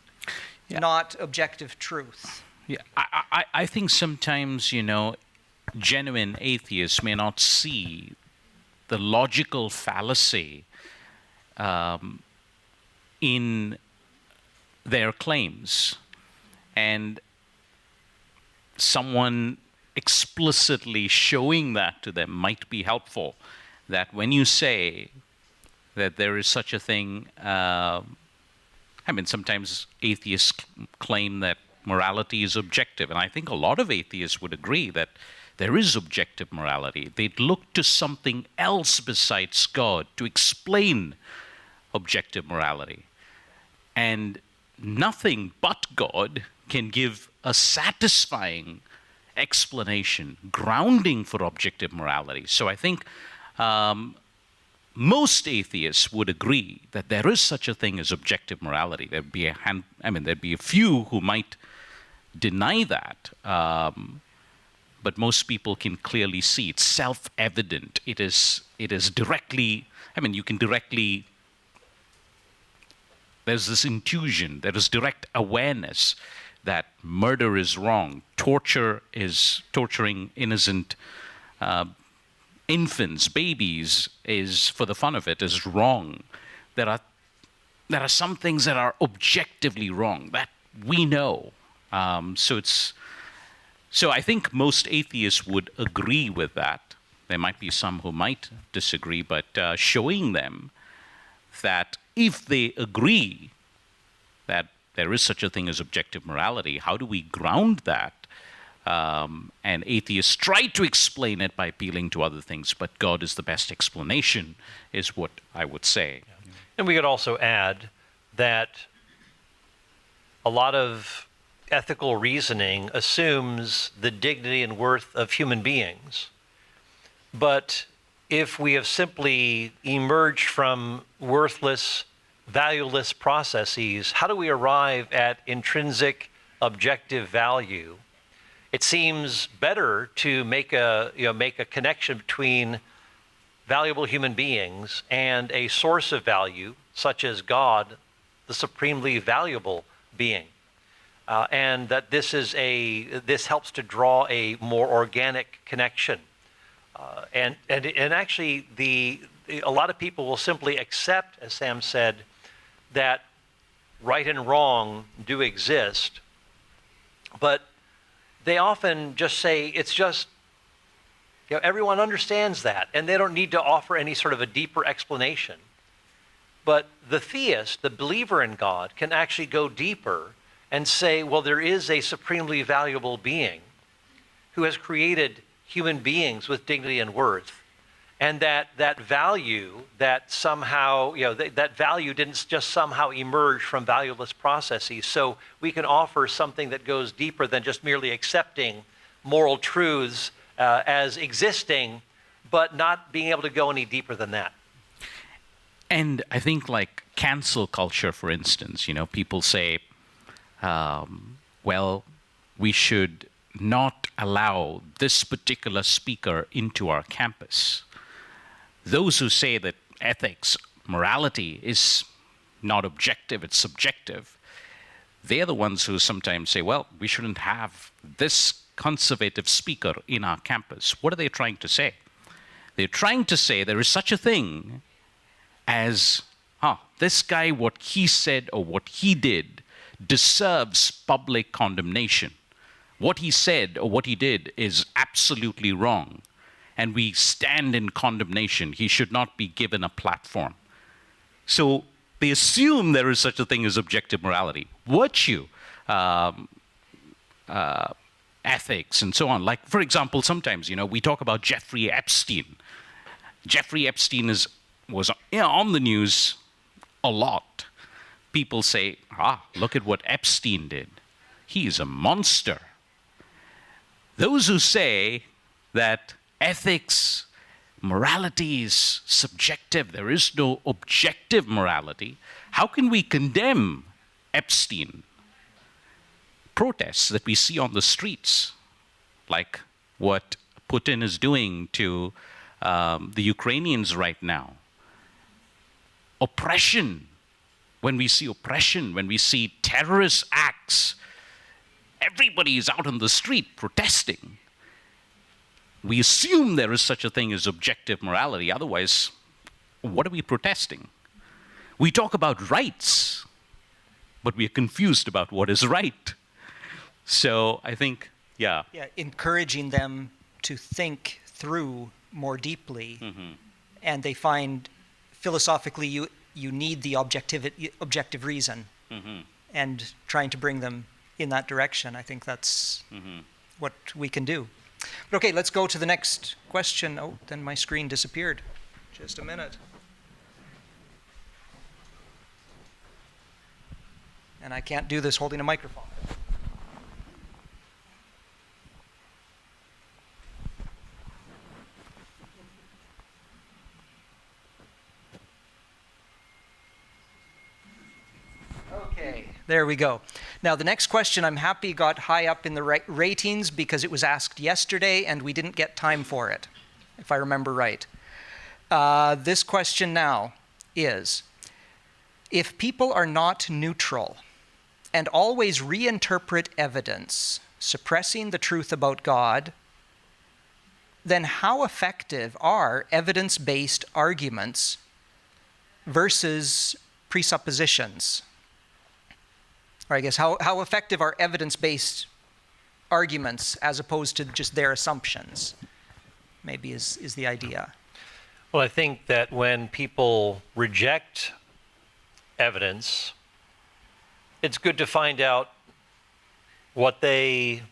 Yeah. Not objective truth. Yeah, I think sometimes, genuine atheists may not see the logical fallacy in their claims, and someone explicitly showing that to them might be helpful. That when you say that there is such a thing, sometimes atheists claim that morality is objective, and I think a lot of atheists would agree that there is objective morality. They'd look to something else besides God to explain objective morality. And nothing but God can give a satisfying explanation, grounding for objective morality. So I think most atheists would agree that there is such a thing as objective morality. There'd be a few who might deny that, but most people can clearly see it's self-evident. It is directly. You can directly. There's this intuition. There is direct awareness that murder is wrong, torturing innocent infants, babies, is, for the fun of it, is wrong. There are some things that are objectively wrong that we know. So I think most atheists would agree with that. There might be some who might disagree, but showing them that if they agree that there is such a thing as objective morality, how do we ground that? And atheists try to explain it by appealing to other things, but God is the best explanation, is what I would say. And we could also add that a lot of ethical reasoning assumes the dignity and worth of human beings. But if we have simply emerged from worthless, valueless processes, how do we arrive at intrinsic, objective value? It seems better to make a connection between valuable human beings and a source of value, such as God, the supremely valuable being, and that this helps to draw a more organic connection. And actually, a lot of people will simply accept, as Sam said, that right and wrong do exist, but they often just say it's just, everyone understands that, and they don't need to offer any sort of a deeper explanation. But the theist, the believer in God, can actually go deeper and say, well, there is a supremely valuable being who has created human beings with dignity and worth, and that value that somehow, that value didn't just somehow emerge from valueless processes. So we can offer something that goes deeper than just merely accepting moral truths as existing, but not being able to go any deeper than that. And I think like cancel culture, for instance, people say, well, we should not allow this particular speaker into our campus. Those who say that ethics, morality is not objective, it's subjective, they're the ones who sometimes say, well, we shouldn't have this conservative speaker in our campus. What are they trying to say? They're trying to say there is such a thing as, this guy, what he said or what he did deserves public condemnation. What he said or what he did is absolutely wrong, and we stand in condemnation. He should not be given a platform. So they assume there is such a thing as objective morality, virtue, ethics, and so on. Like, for example, sometimes, we talk about Jeffrey Epstein. Jeffrey Epstein was on the news a lot. People say, look at what Epstein did. He is a monster. Those who say that ethics, morality is subjective, there is no objective morality, how can we condemn Epstein? Protests that we see on the streets, like what Putin is doing to the Ukrainians right now. Oppression, when we see terrorist acts, everybody is out on the street protesting. We assume there is such a thing as objective morality. Otherwise, what are we protesting? We talk about rights, but we are confused about what is right. So I think, yeah, encouraging them to think through more deeply, and they find philosophically you need the objective reason, and trying to bring them in that direction. I think that's what we can do. But okay, let's go to the next question. Oh, then my screen disappeared. Just a minute. And I can't do this holding a microphone. Okay, there we go. Now, the next question, I'm happy got high up in the ratings because it was asked yesterday and we didn't get time for it, if I remember right. This question now is, if people are not neutral and always reinterpret evidence, suppressing the truth about God, then how effective are evidence-based arguments versus presuppositions? Or I guess, how effective are evidence-based arguments as opposed to just their assumptions, maybe is the idea. Well, I think that when people reject evidence, it's good to find out what they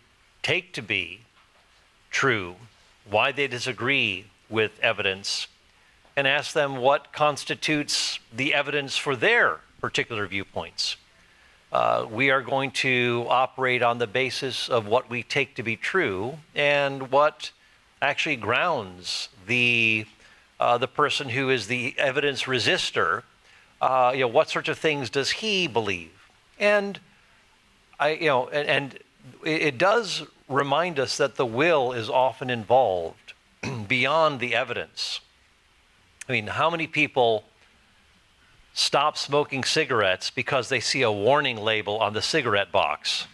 take to be true, why they disagree with evidence, and ask them what constitutes the evidence for their particular viewpoints. We are going to operate on the basis of what we take to be true and what actually grounds the person who is the evidence resistor. What sorts of things does he believe? And it does remind us that the will is often involved beyond the evidence. I mean, how many people stop smoking cigarettes because they see a warning label on the cigarette box?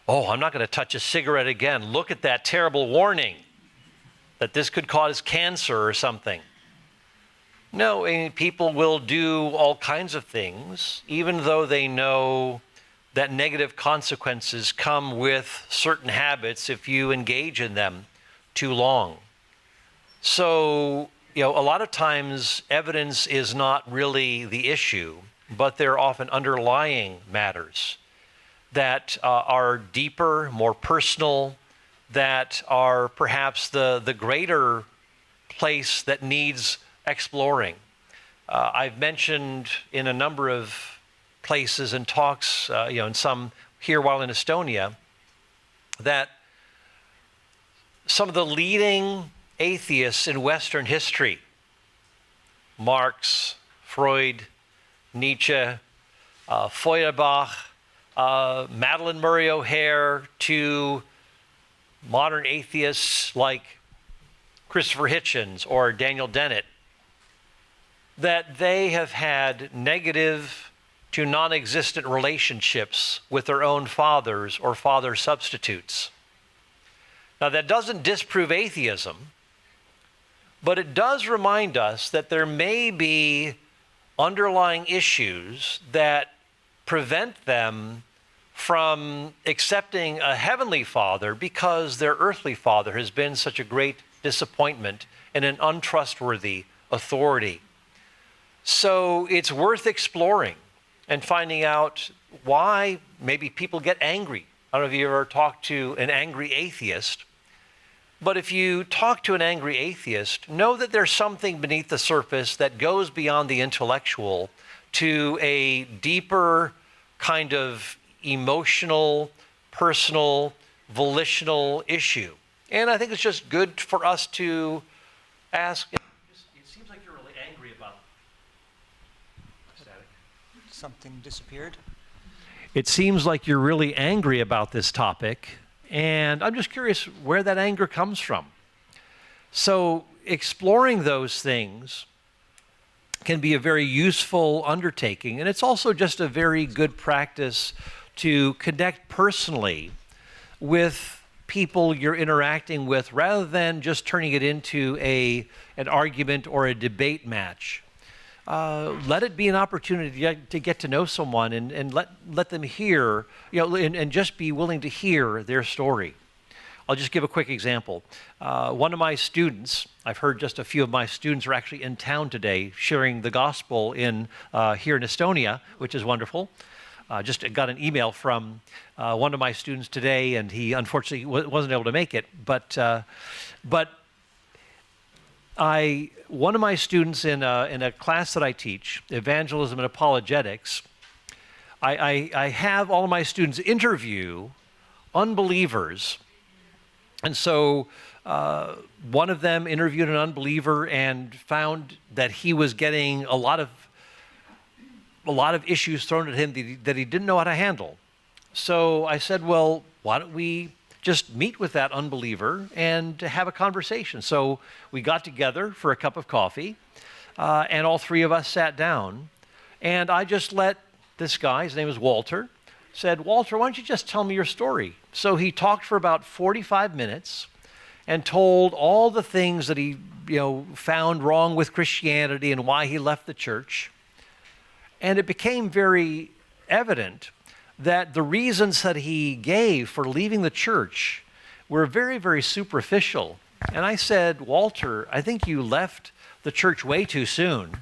Oh, I'm not going to touch a cigarette again. Look at that terrible warning that this could cause cancer or something. No, I mean, people will do all kinds of things, even though they know that negative consequences come with certain habits if you engage in them too long. So, a lot of times evidence is not really the issue, but there are often underlying matters that are deeper, more personal, that are perhaps the greater place that needs exploring. I've mentioned in a number of places and talks, and some here while in Estonia, that some of the leading atheists in Western history, Marx, Freud, Nietzsche, Feuerbach, Madeleine Murray O'Hare, to modern atheists like Christopher Hitchens or Daniel Dennett, that they have had negative to non-existent relationships with their own fathers or father substitutes. Now, that doesn't disprove atheism, but it does remind us that there may be underlying issues that prevent them from accepting a heavenly father because their earthly father has been such a great disappointment and an untrustworthy authority. So it's worth exploring and finding out why maybe people get angry. I don't know if you ever talked to an angry atheist, but if you talk to an angry atheist, know that there's something beneath the surface that goes beyond the intellectual to a deeper kind of emotional, personal, volitional issue. And I think it's just good for us to ask. It seems like you're really angry about static. Something disappeared. It seems like you're really angry about this topic, and I'm just curious where that anger comes from. So exploring those things can be a very useful undertaking, and it's also just a very good practice to connect personally with people you're interacting with rather than just turning it into an argument or a debate match. Let it be an opportunity to get to know someone and let them hear, and just be willing to hear their story. I'll just give a quick example. One of my students, I've heard just a few of my students are actually in town today sharing the gospel here in Estonia, which is wonderful. Just got an email from one of my students today, and he unfortunately wasn't able to make it. But one of my students in a class that I teach, evangelism and apologetics, I have all of my students interview unbelievers. And so one of them interviewed an unbeliever and found that he was getting a lot of issues thrown at him that he didn't know how to handle. So I said, well, why don't we just meet with that unbeliever and have a conversation? So we got together for a cup of coffee, and all three of us sat down, and I just let this guy, his name is Walter, said, Walter, why don't you just tell me your story? So he talked for about 45 minutes and told all the things that he found wrong with Christianity and why he left the church. And it became very evident that the reasons that he gave for leaving the church were very, very superficial. And I said, Walter, I think you left the church way too soon.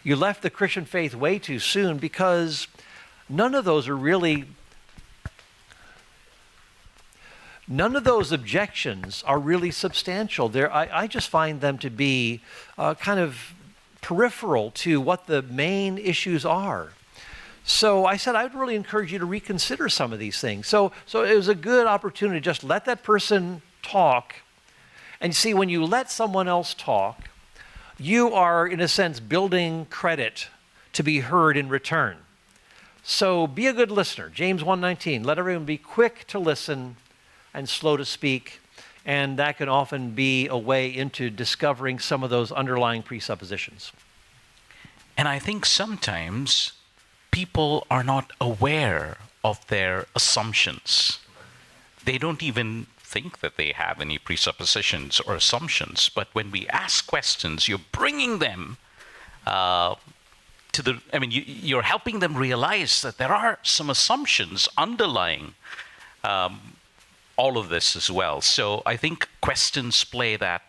You left the Christian faith way too soon, because none of those objections are really substantial. I just find them to be kind of peripheral to what the main issues are. So I said, I would really encourage you to reconsider some of these things. So it was a good opportunity to just let that person talk. And see, when you let someone else talk, you are, in a sense, building credit to be heard in return. So be a good listener. James 1:19, let everyone be quick to listen and slow to speak. And that can often be a way into discovering some of those underlying presuppositions. And I think sometimes people are not aware of their assumptions. They don't even think that they have any presuppositions or assumptions, but when we ask questions, you're bringing them you're helping them realize that there are some assumptions underlying all of this as well. So I think questions play that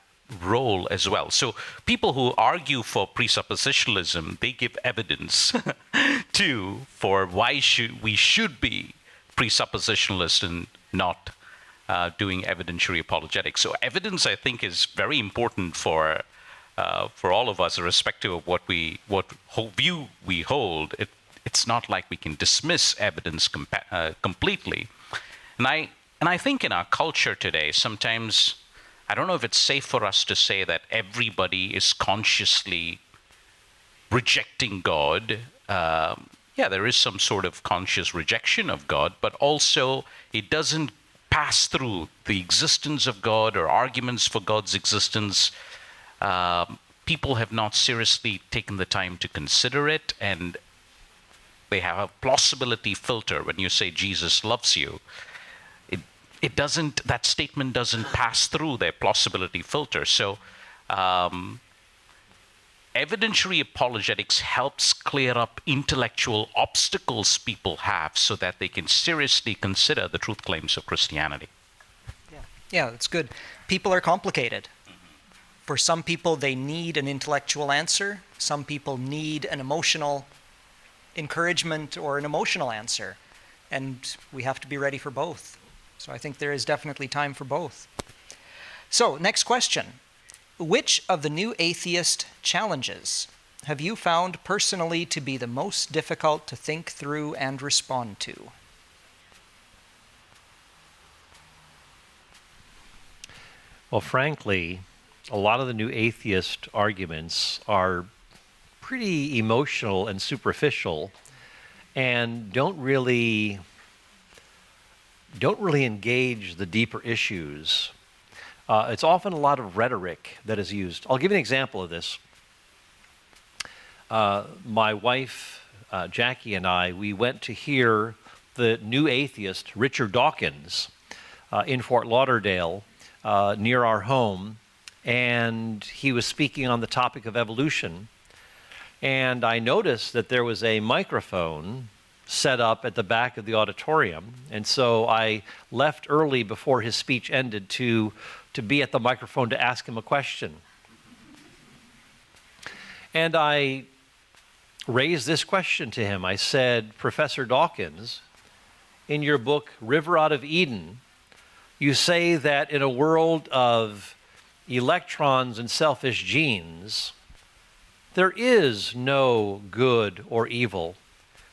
role as well. So people who argue for presuppositionalism, they give evidence too for why we should be presuppositionalist and not doing evidentiary apologetics. So evidence, I think, is very important for all of us, irrespective of what view we hold. It's not like we can dismiss evidence completely. And I think in our culture today, sometimes I don't know if it's safe for us to say that everybody is consciously rejecting God. There is some sort of conscious rejection of God, but also it doesn't pass through the existence of God or arguments for God's existence. People have not seriously taken the time to consider it, and they have a plausibility filter. When you say Jesus loves you, that statement doesn't pass through their plausibility filter. So evidentiary apologetics helps clear up intellectual obstacles people have so that they can seriously consider the truth claims of Christianity. Yeah, that's good. People are complicated. For some people, they need an intellectual answer. Some people need an emotional encouragement or an emotional answer. And we have to be ready for both. So I think there is definitely time for both. So, next question. Which of the new atheist challenges have you found personally to be the most difficult to think through and respond to? Well, frankly, a lot of the new atheist arguments are pretty emotional and superficial and don't really engage the deeper issues. It's often a lot of rhetoric that is used. I'll give you an example of this. My wife, Jackie, and I, we went to hear the new atheist, Richard Dawkins, in Fort Lauderdale, near our home, and he was speaking on the topic of evolution. And I noticed that there was a microphone set up at the back of the auditorium. And so I left early before his speech ended to be at the microphone to ask him a question. And I raised this question to him. I said, Professor Dawkins, in your book, River Out of Eden, you say that in a world of electrons and selfish genes, there is no good or evil.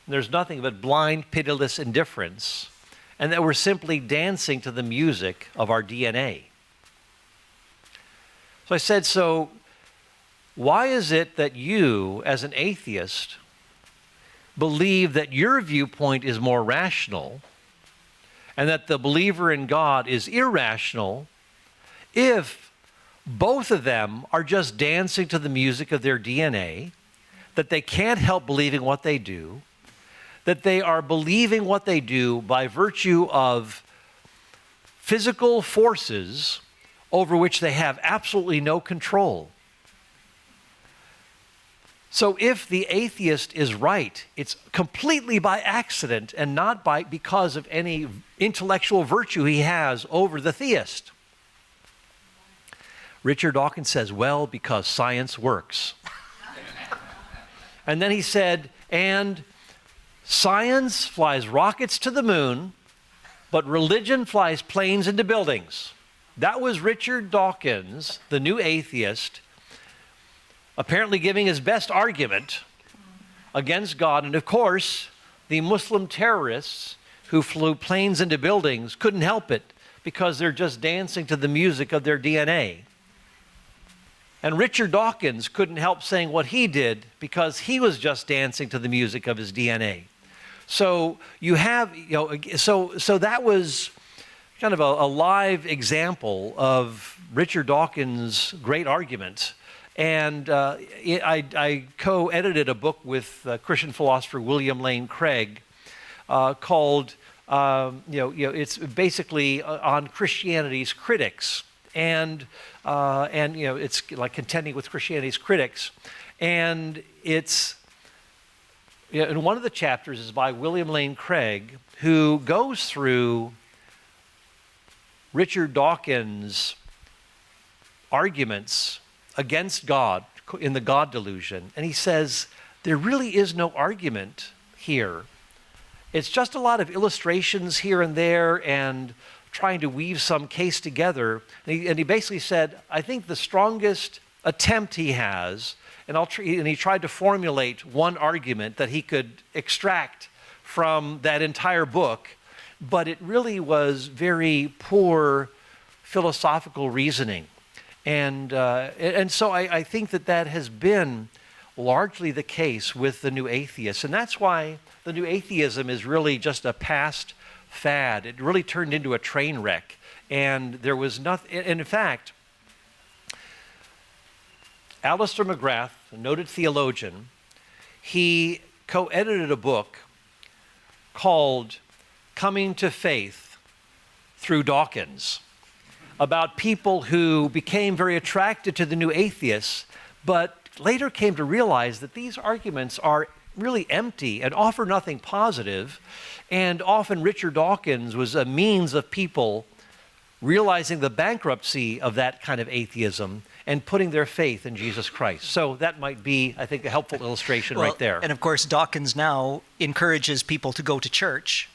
There's nothing but blind, pitiless indifference, and that we're simply dancing to the music of our DNA. So I said, so why is it that you, as an atheist, believe that your viewpoint is more rational and that the believer in God is irrational if both of them are just dancing to the music of their DNA, that they can't help believing what they do, that they are believing what they do by virtue of physical forces over which they have absolutely no control? So if the atheist is right, it's completely by accident and not because of any intellectual virtue he has over the theist. Richard Dawkins says, well, because science works. And then he said, and science flies rockets to the moon, but religion flies planes into buildings. That was Richard Dawkins, the new atheist, apparently giving his best argument against God. And of course, the Muslim terrorists who flew planes into buildings couldn't help it because they're just dancing to the music of their DNA. And Richard Dawkins couldn't help saying what he did because he was just dancing to the music of his DNA. So you have, so that was kind of a live example of Richard Dawkins' great argument. And I co-edited a book with Christian philosopher William Lane Craig called, it's basically on Christianity's critics. And it's like contending with Christianity's critics. And it's, and one of the chapters is by William Lane Craig, who goes through Richard Dawkins' arguments against God in the God delusion. And he says, there really is no argument here. It's just a lot of illustrations here and there and trying to weave some case together. And he basically said, I think the strongest attempt he has, and he tried to formulate one argument that he could extract from that entire book, but it really was very poor philosophical reasoning. And so I think that has been largely the case with the New Atheists. And that's why the New Atheism is really just a past fad. It really turned into a train wreck. And there was nothing, and in fact, Alistair McGrath, a noted theologian, he co-edited a book called Coming to Faith Through Dawkins, about people who became very attracted to the New Atheists, but later came to realize that these arguments are really empty and offer nothing positive. And often Richard Dawkins was a means of people realizing the bankruptcy of that kind of atheism and putting their faith in Jesus Christ. So that might be, I think, a helpful illustration right there. And of course, Dawkins now encourages people to go to church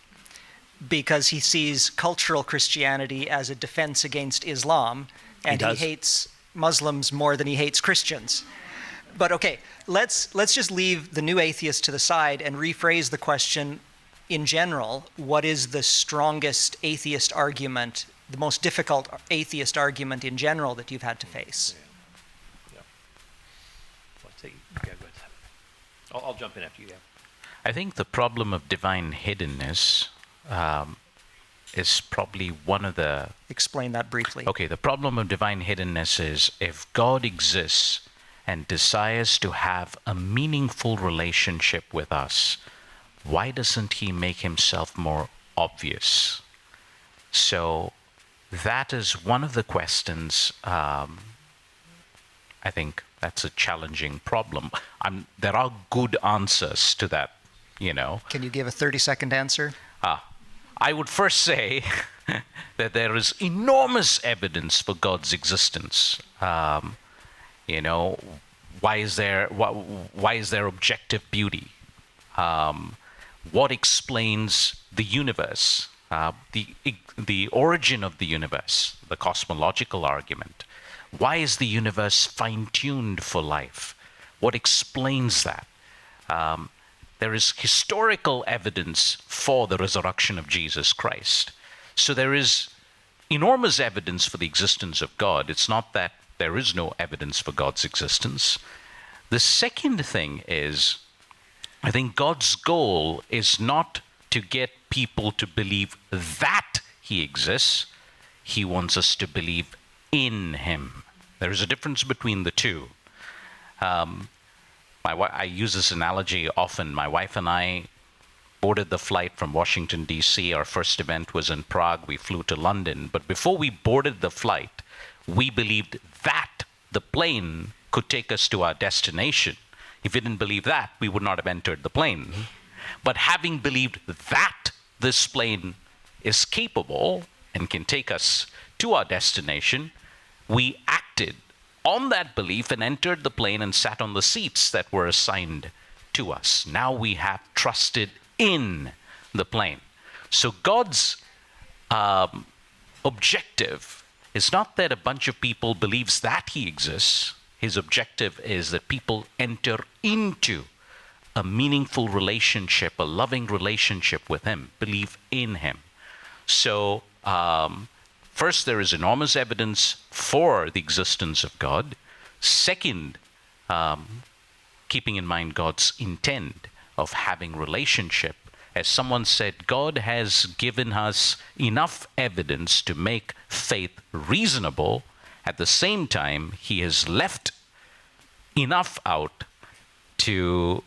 because he sees cultural Christianity as a defense against Islam, and he hates Muslims more than he hates Christians. But okay, let's just leave the New Atheist to the side and rephrase the question in general. What is the strongest atheist argument, the most difficult atheist argument in general that you've had to face? Go ahead. I'll jump in after you. I think the problem of divine hiddenness is probably one of the... Explain that briefly. Okay, the problem of divine hiddenness is if God exists and desires to have a meaningful relationship with us, why doesn't he make himself more obvious? So that is one of the questions. I think that's a challenging problem. There are good answers to that, Can you give a 30-second answer? I would first say that there is enormous evidence for God's existence. Why is there objective beauty? What explains the universe? The origin of the universe, the cosmological argument. Why is the universe fine-tuned for life? What explains that? There is historical evidence for the resurrection of Jesus Christ. So there is enormous evidence for the existence of God. It's not that there is no evidence for God's existence. The second thing is, I think God's goal is not to get people to believe that he exists. He wants us to believe in him. There is a difference between the two. I use this analogy often. My wife and I boarded the flight from Washington, D.C. Our first event was in Prague. We flew to London. But before we boarded the flight, we believed that the plane could take us to our destination. If we didn't believe that, we would not have entered the plane. But having believed that this plane is capable and can take us to our destination, we acted on that belief and entered the plane and sat on the seats that were assigned to us. Now we have trusted in the plane. So God's objective is not that a bunch of people believes that he exists. His objective is that people enter into a meaningful relationship, a loving relationship with Him, believe in Him. So, first, there is enormous evidence for the existence of God. Second, keeping in mind God's intent of having relationship. As someone said, God has given us enough evidence to make faith reasonable. At the same time, He has left enough out to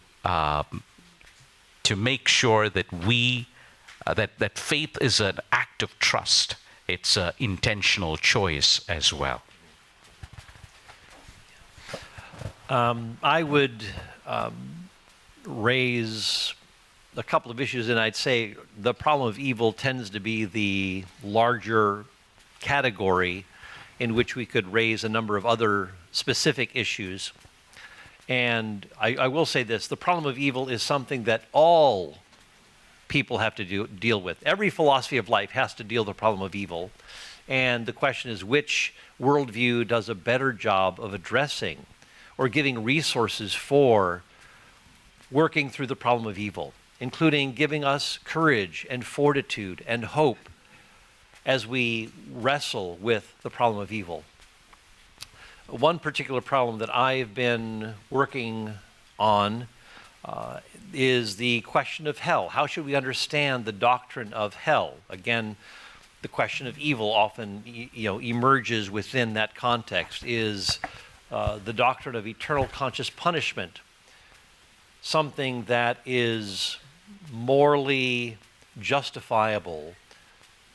make sure that that faith is an act of trust. It's an intentional choice as well. I would raise a couple of issues, and I'd say the problem of evil tends to be the larger category in which we could raise a number of other specific issues. And I will say this, the problem of evil is something that all people have to deal with. Every philosophy of life has to deal with the problem of evil. And the question is, which worldview does a better job of addressing or giving resources for working through the problem of evil, including giving us courage and fortitude and hope as we wrestle with the problem of evil. One particular problem that I've been working on is the question of hell. How should we understand the doctrine of hell? Again, the question of evil often emerges within that context. Is the doctrine of eternal conscious punishment something that is morally justifiable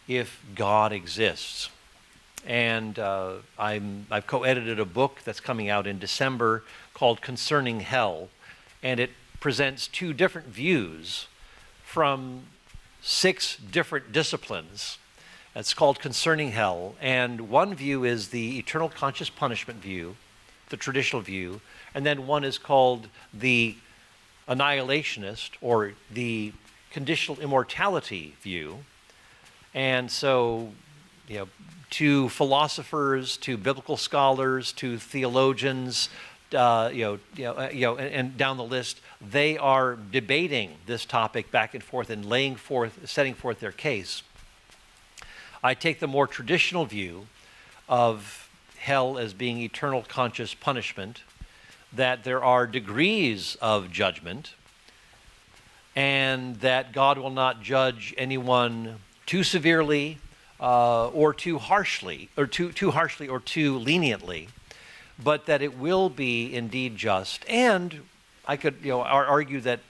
if God exists? And I've co-edited a book that's coming out in December called Concerning Hell, and it presents two different views from 6 different disciplines. It's called Concerning Hell, and one view is the eternal conscious punishment view, the traditional view, and then one is called the annihilationist or the conditional immortality view. And so, to philosophers, to biblical scholars, to theologians, and down the list, they are debating this topic back and forth and setting forth their case. I take the more traditional view of hell as being eternal conscious punishment, that there are degrees of judgment, and that God will not judge anyone too severely or too harshly, or too leniently, but that it will be indeed just. And I could argue that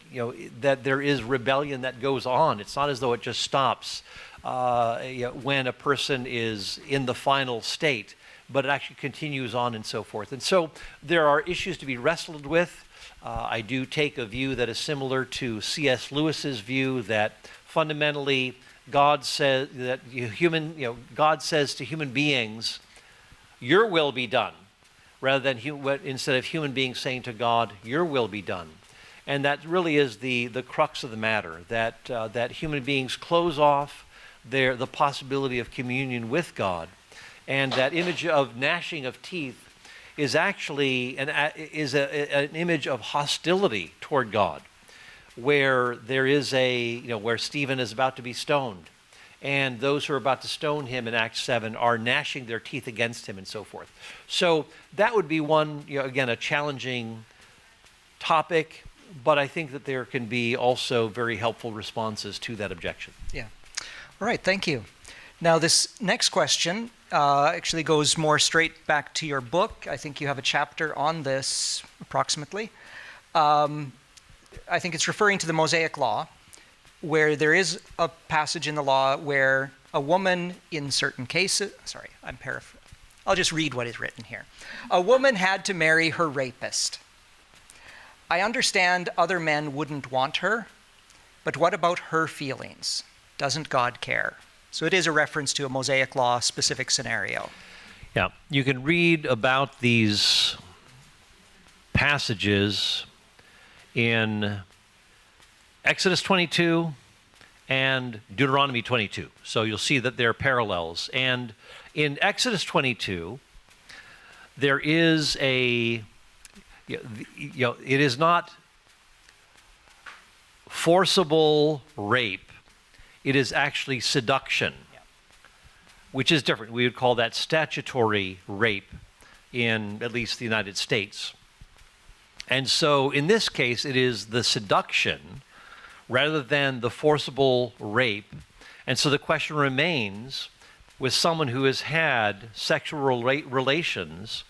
that there is rebellion that goes on. It's not as though it just stops when a person is in the final state, but it actually continues on and so forth. And so there are issues to be wrestled with. I do take a view that is similar to C.S. Lewis's view that fundamentally God says that God says to human beings, "Your will be done," rather than instead of human beings saying to God, "Your will be done." And that really is the crux of the matter, that human beings close off the possibility of communion with God, and that image of gnashing of teeth is actually an image of hostility toward God, where there is where Stephen is about to be stoned, and those who are about to stone him in Acts 7 are gnashing their teeth against him and so forth. So that would be one, again, a challenging topic, but I think that there can be also very helpful responses to that objection. Yeah. All right, thank you. Now this next question actually goes more straight back to your book. I think you have a chapter on this, approximately. I think it's referring to the Mosaic Law, where there is a passage in the law where a woman in certain cases, I'll just read what is written here. A woman had to marry her rapist. I understand other men wouldn't want her, but what about her feelings? Doesn't God care? So it is a reference to a Mosaic Law specific scenario. Yeah, you can read about these passages in Exodus 22 and Deuteronomy 22. So you'll see that there are parallels. And in Exodus 22, there is it is not forcible rape, it is actually seduction, which is different. We would call that statutory rape in at least the United States. And so in this case, it is the seduction rather than the forcible rape. And so the question remains, with someone who has had sexual relations,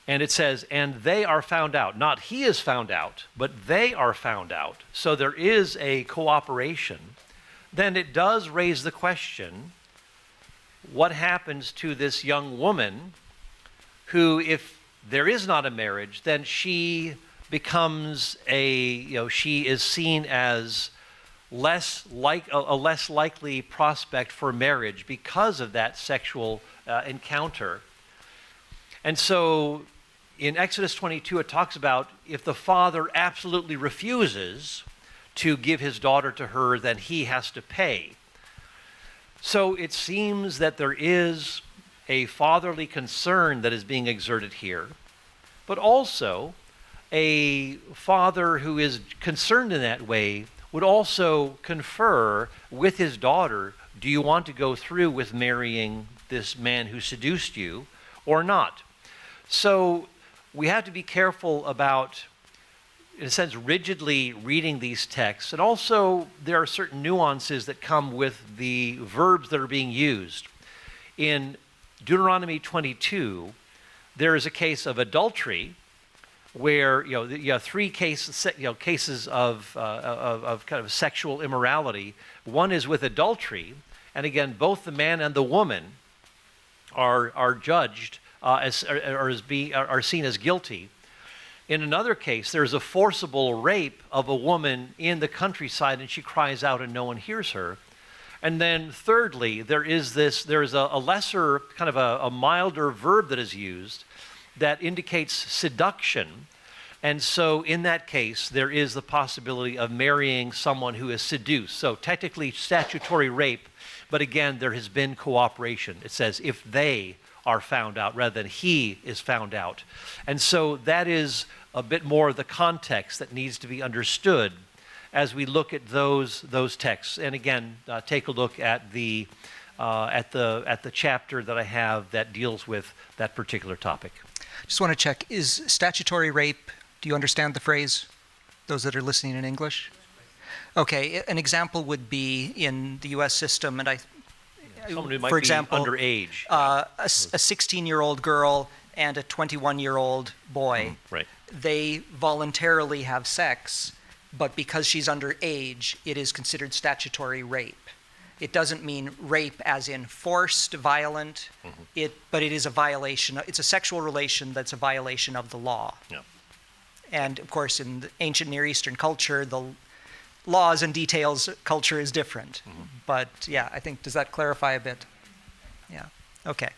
and it says, and they are found out. Not he is found out, but they are found out. So there is a cooperation. Then it does raise the question, what happens to this young woman who, if there is not a marriage, then she becomes she is seen as a less likely prospect for marriage because of that sexual encounter. And so in Exodus 22, it talks about if the father absolutely refuses to give his daughter to her, then he has to pay. So it seems that there is a fatherly concern that is being exerted here, but also a father who is concerned in that way would also confer with his daughter, do you want to go through with marrying this man who seduced you or not? So we have to be careful about, in a sense, rigidly reading these texts. And also there are certain nuances that come with the verbs that are being used. In Deuteronomy 22, there is a case of adultery where you have three cases of kind of sexual immorality. One is with adultery, and again, both the man and the woman are judged are seen as guilty. In another case, there's a forcible rape of a woman in the countryside, and she cries out and no one hears her. And then thirdly, there is a lesser, kind of a milder verb that is used that indicates seduction. And so in that case, there is the possibility of marrying someone who is seduced. So technically statutory rape, but again, there has been cooperation. It says if they are found out rather than he is found out. And so that is a bit more of the context that needs to be understood as we look at those texts. And again, take a look at the chapter that I have that deals with that particular topic. Just want to check, is statutory rape, do you understand the phrase, those that are listening in English? Okay, an example would be in the U.S. system, and someone who might for be example, underage. A 16-year-old girl and a 21-year-old boy. Right. They voluntarily have sex, but because she's underage, it is considered statutory rape. It doesn't mean rape as in forced, violent, but it is a violation. It's a sexual relation that's a violation of the law. Yeah. And of course, in the ancient Near Eastern culture, the laws and details culture is different. But yeah, I think, does that clarify a bit? Yeah, okay.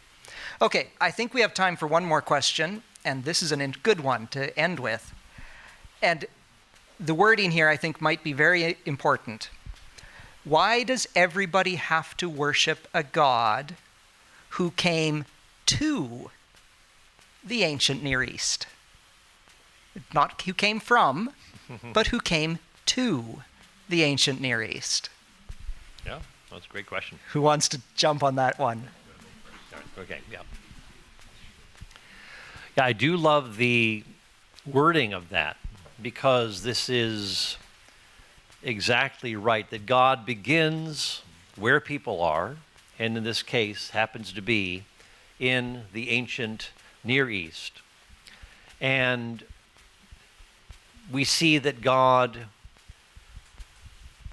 Okay, I think we have time for one more question, and this is a good one to end with. And the wording here, I think, might be very important. Why does everybody have to worship a God who came to the ancient Near East? Not who came from, but who came to the ancient Near East? Yeah, that's a great question. Who wants to jump on that one? Okay, yeah. Yeah, I do love the wording of that, because this is exactly right, that God begins where people are, and in this case happens to be in the ancient Near East. And we see that God,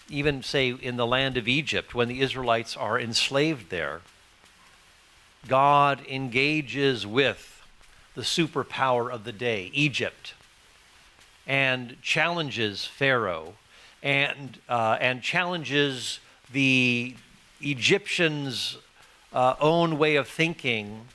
even say in the land of Egypt, when the Israelites are enslaved there, God engages with the superpower of the day, Egypt, and challenges Pharaoh, and challenges the Egyptians' own way of thinking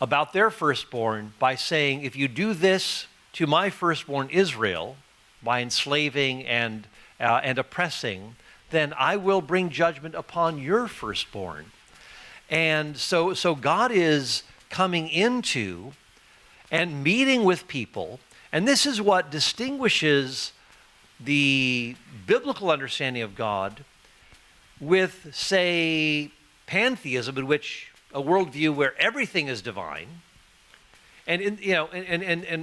about their firstborn by saying, if you do this to my firstborn Israel, by enslaving and oppressing, then I will bring judgment upon your firstborn. And so God is coming into and meeting with people, and this is what distinguishes the biblical understanding of God with, say, pantheism, in which a worldview where everything is divine, and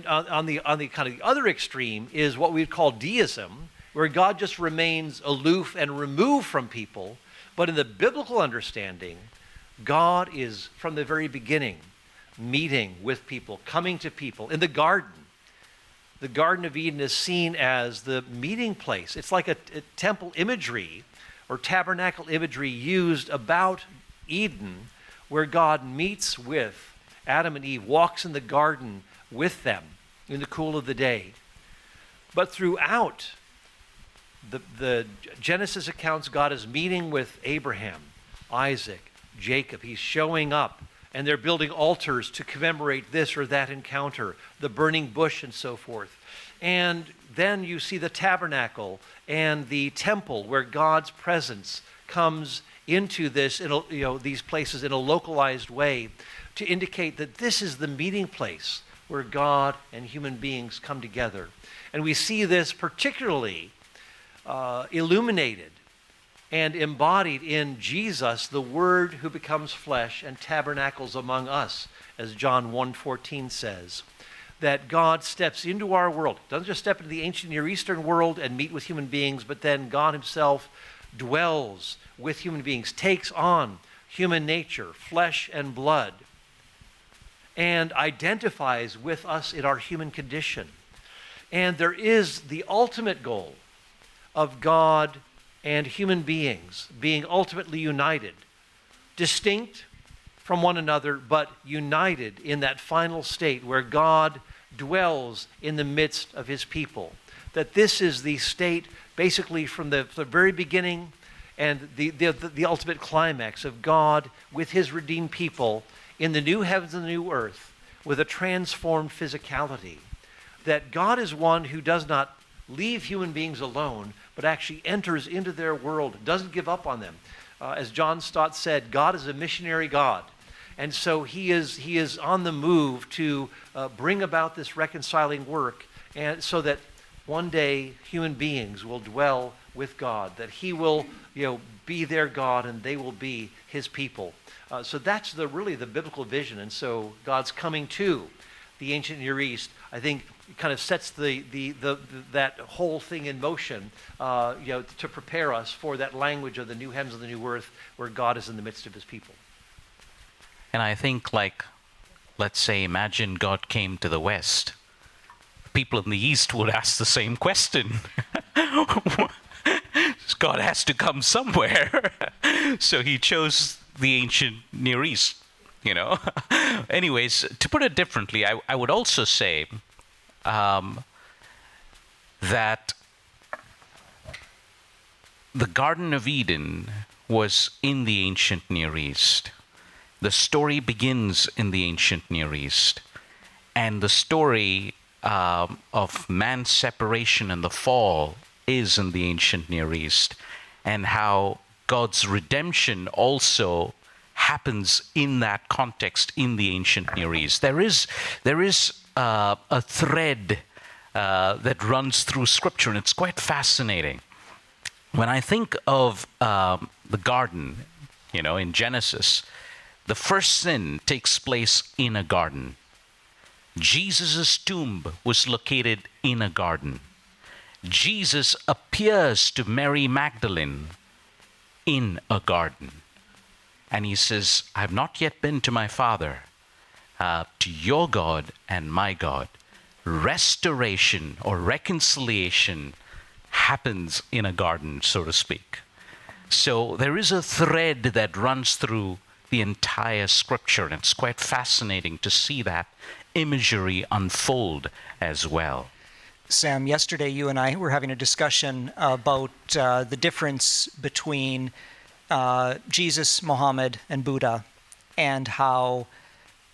on the kind of the other extreme is what we'd call deism, where God just remains aloof and removed from people. But in the biblical understanding, God is from the very beginning meeting with people, coming to people. In the Garden of Eden is seen as the meeting place. It's like a temple imagery or tabernacle imagery used about Eden, where God meets with Adam and Eve, walks in the garden with them in the cool of the day. But throughout the Genesis accounts, God is meeting with Abraham, Isaac, Jacob. He's showing up, and they're building altars to commemorate this or that encounter, the burning bush and so forth. And then you see the tabernacle and the temple, where God's presence comes into this, these places in a localized way, to indicate that this is the meeting place where God and human beings come together. And we see this particularly illuminated and embodied in Jesus, the Word who becomes flesh and tabernacles among us, as John 1:14 says. That God steps into our world, doesn't just step into the ancient Near Eastern world and meet with human beings, but then God himself dwells with human beings, takes on human nature, flesh and blood, and identifies with us in our human condition. And there is the ultimate goal of God and human beings being ultimately united, distinct from one another, but united in that final state where God dwells in the midst of his people. That this is the state basically from the very beginning and the ultimate climax of God with his redeemed people in the new heavens and the new earth with a transformed physicality. That God is one who does not leave human beings alone, but actually enters into their world, doesn't give up on them. As John Stott said, God is a missionary God. And so he is on the move to bring about this reconciling work, and so that one day human beings will dwell with God, that he will be their God and they will be his people. So that's really the biblical vision. And so God's coming to the ancient Near East, I think, kind of sets that whole thing in motion, to prepare us for that language of the new heavens and the new earth, where God is in the midst of his people. And I think, let's say, imagine God came to the West. People in the East would ask the same question. God has to come somewhere. So he chose the ancient Near East, Anyways, to put it differently, I would also say that the Garden of Eden was in the ancient Near East. The story begins in the ancient Near East. And the story of man's separation and the fall is in the ancient Near East. And how God's redemption also happens in that context in the ancient Near East. There is a thread that runs through Scripture, and it's quite fascinating. When I think of the garden, in Genesis, the first sin takes place in a garden. Jesus' tomb was located in a garden. Jesus appears to Mary Magdalene in a garden. And he says, I have not yet been to my Father, to your God and my God. Restoration or reconciliation happens in a garden, so to speak. So there is a thread that runs through the entire Scripture, and it's quite fascinating to see that imagery unfold as well. Sam, yesterday you and I were having a discussion about the difference between Jesus, Muhammad, and Buddha, and how,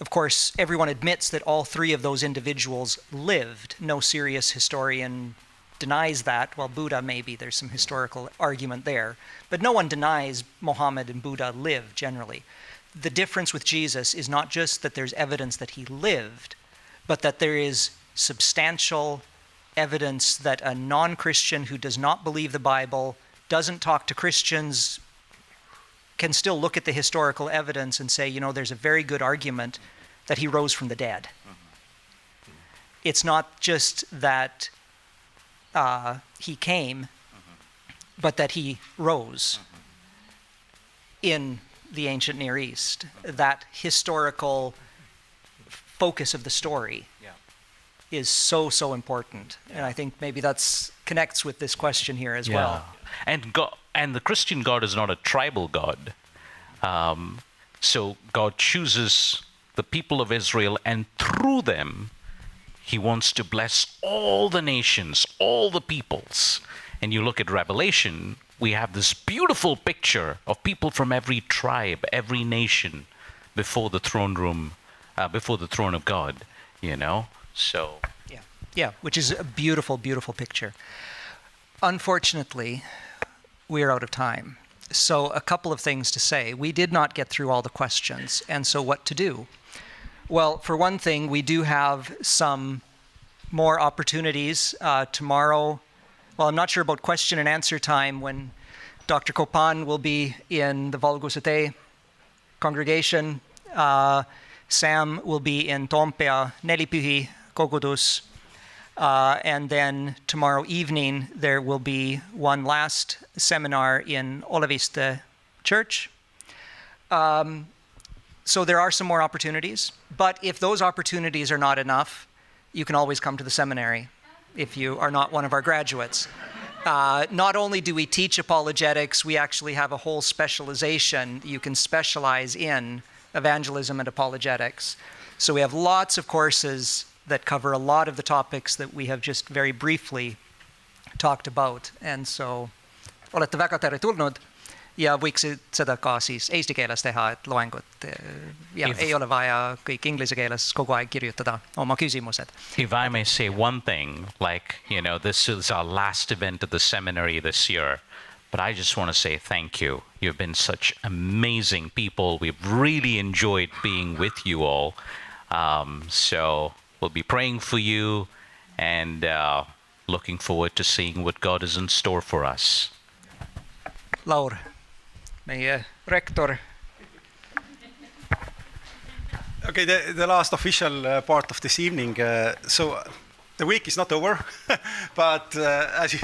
of course, everyone admits that all three of those individuals lived. No serious historian denies that. Well, Buddha, maybe there's some historical argument there. But no one denies Muhammad and Buddha lived, generally. The difference with Jesus is not just that there's evidence that he lived, but that there is substantial evidence that a non-Christian who does not believe the Bible, doesn't talk to Christians, can still look at the historical evidence and say, there's a very good argument that he rose from the dead. It's not just that he came, but that he rose in the ancient Near East. That historical focus of the story is so, so important. And I think maybe that connects with this question here as well. And the Christian God is not a tribal God. So God chooses the people of Israel, and through them, he wants to bless all the nations, all the peoples. And you look at Revelation, we have this beautiful picture of people from every tribe, every nation before the throne room, before the throne of God, So... Yeah, which is a beautiful, beautiful picture. Unfortunately, we are out of time. So a couple of things to say. We did not get through all the questions, and so what to do? Well, for one thing, we do have some more opportunities tomorrow. Well, I'm not sure about question and answer time when Dr. Copan will be in the Valgusete congregation. Sam will be in Toompea Nelipühi Kogudus. And then tomorrow evening, there will be one last seminar in Oleviste Church. So there are some more opportunities. But if those opportunities are not enough, you can always come to the seminary if you are not one of our graduates. Not only do we teach apologetics, we actually have a whole specialization you can specialize in evangelism and apologetics. So we have lots of courses that cover a lot of the topics that we have just very briefly talked about. And so, olete väga tervetulnud ja võiksid seda ka siis eesti keeles teha, et loengut ja ei ole vaja kõik inglise keeles kogu aeg kirjutada oma küsimused. If I may say one thing, this is our last event at the seminary this year, but I just want to say thank you. You've been such amazing people. We've really enjoyed being with you all. So we'll be praying for you and looking forward to seeing what God is in store for us. Laur, meie rektor. Okay, the last official part of this evening. So the week is not over, but as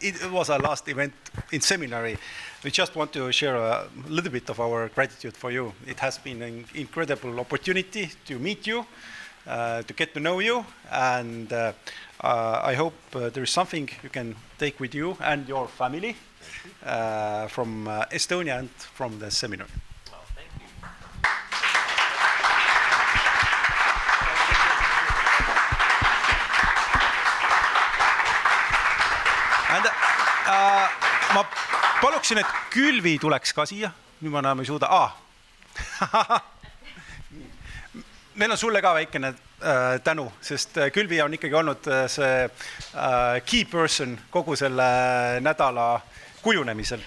it was our last event in seminary, we just want to share a little bit of our gratitude for you. It has been an incredible opportunity to meet you, to get to know you, and I hope there is something you can take with you and your family from Estonia and from the seminary. Well, thank you. And ma paluksin, et Külvi tuleks ka siia. Nüüd ma enam ei suuda. Meil on sulle ka väikene tänu, sest Külvi on ikkagi olnud see key person kogu selle nädala kujunemisel.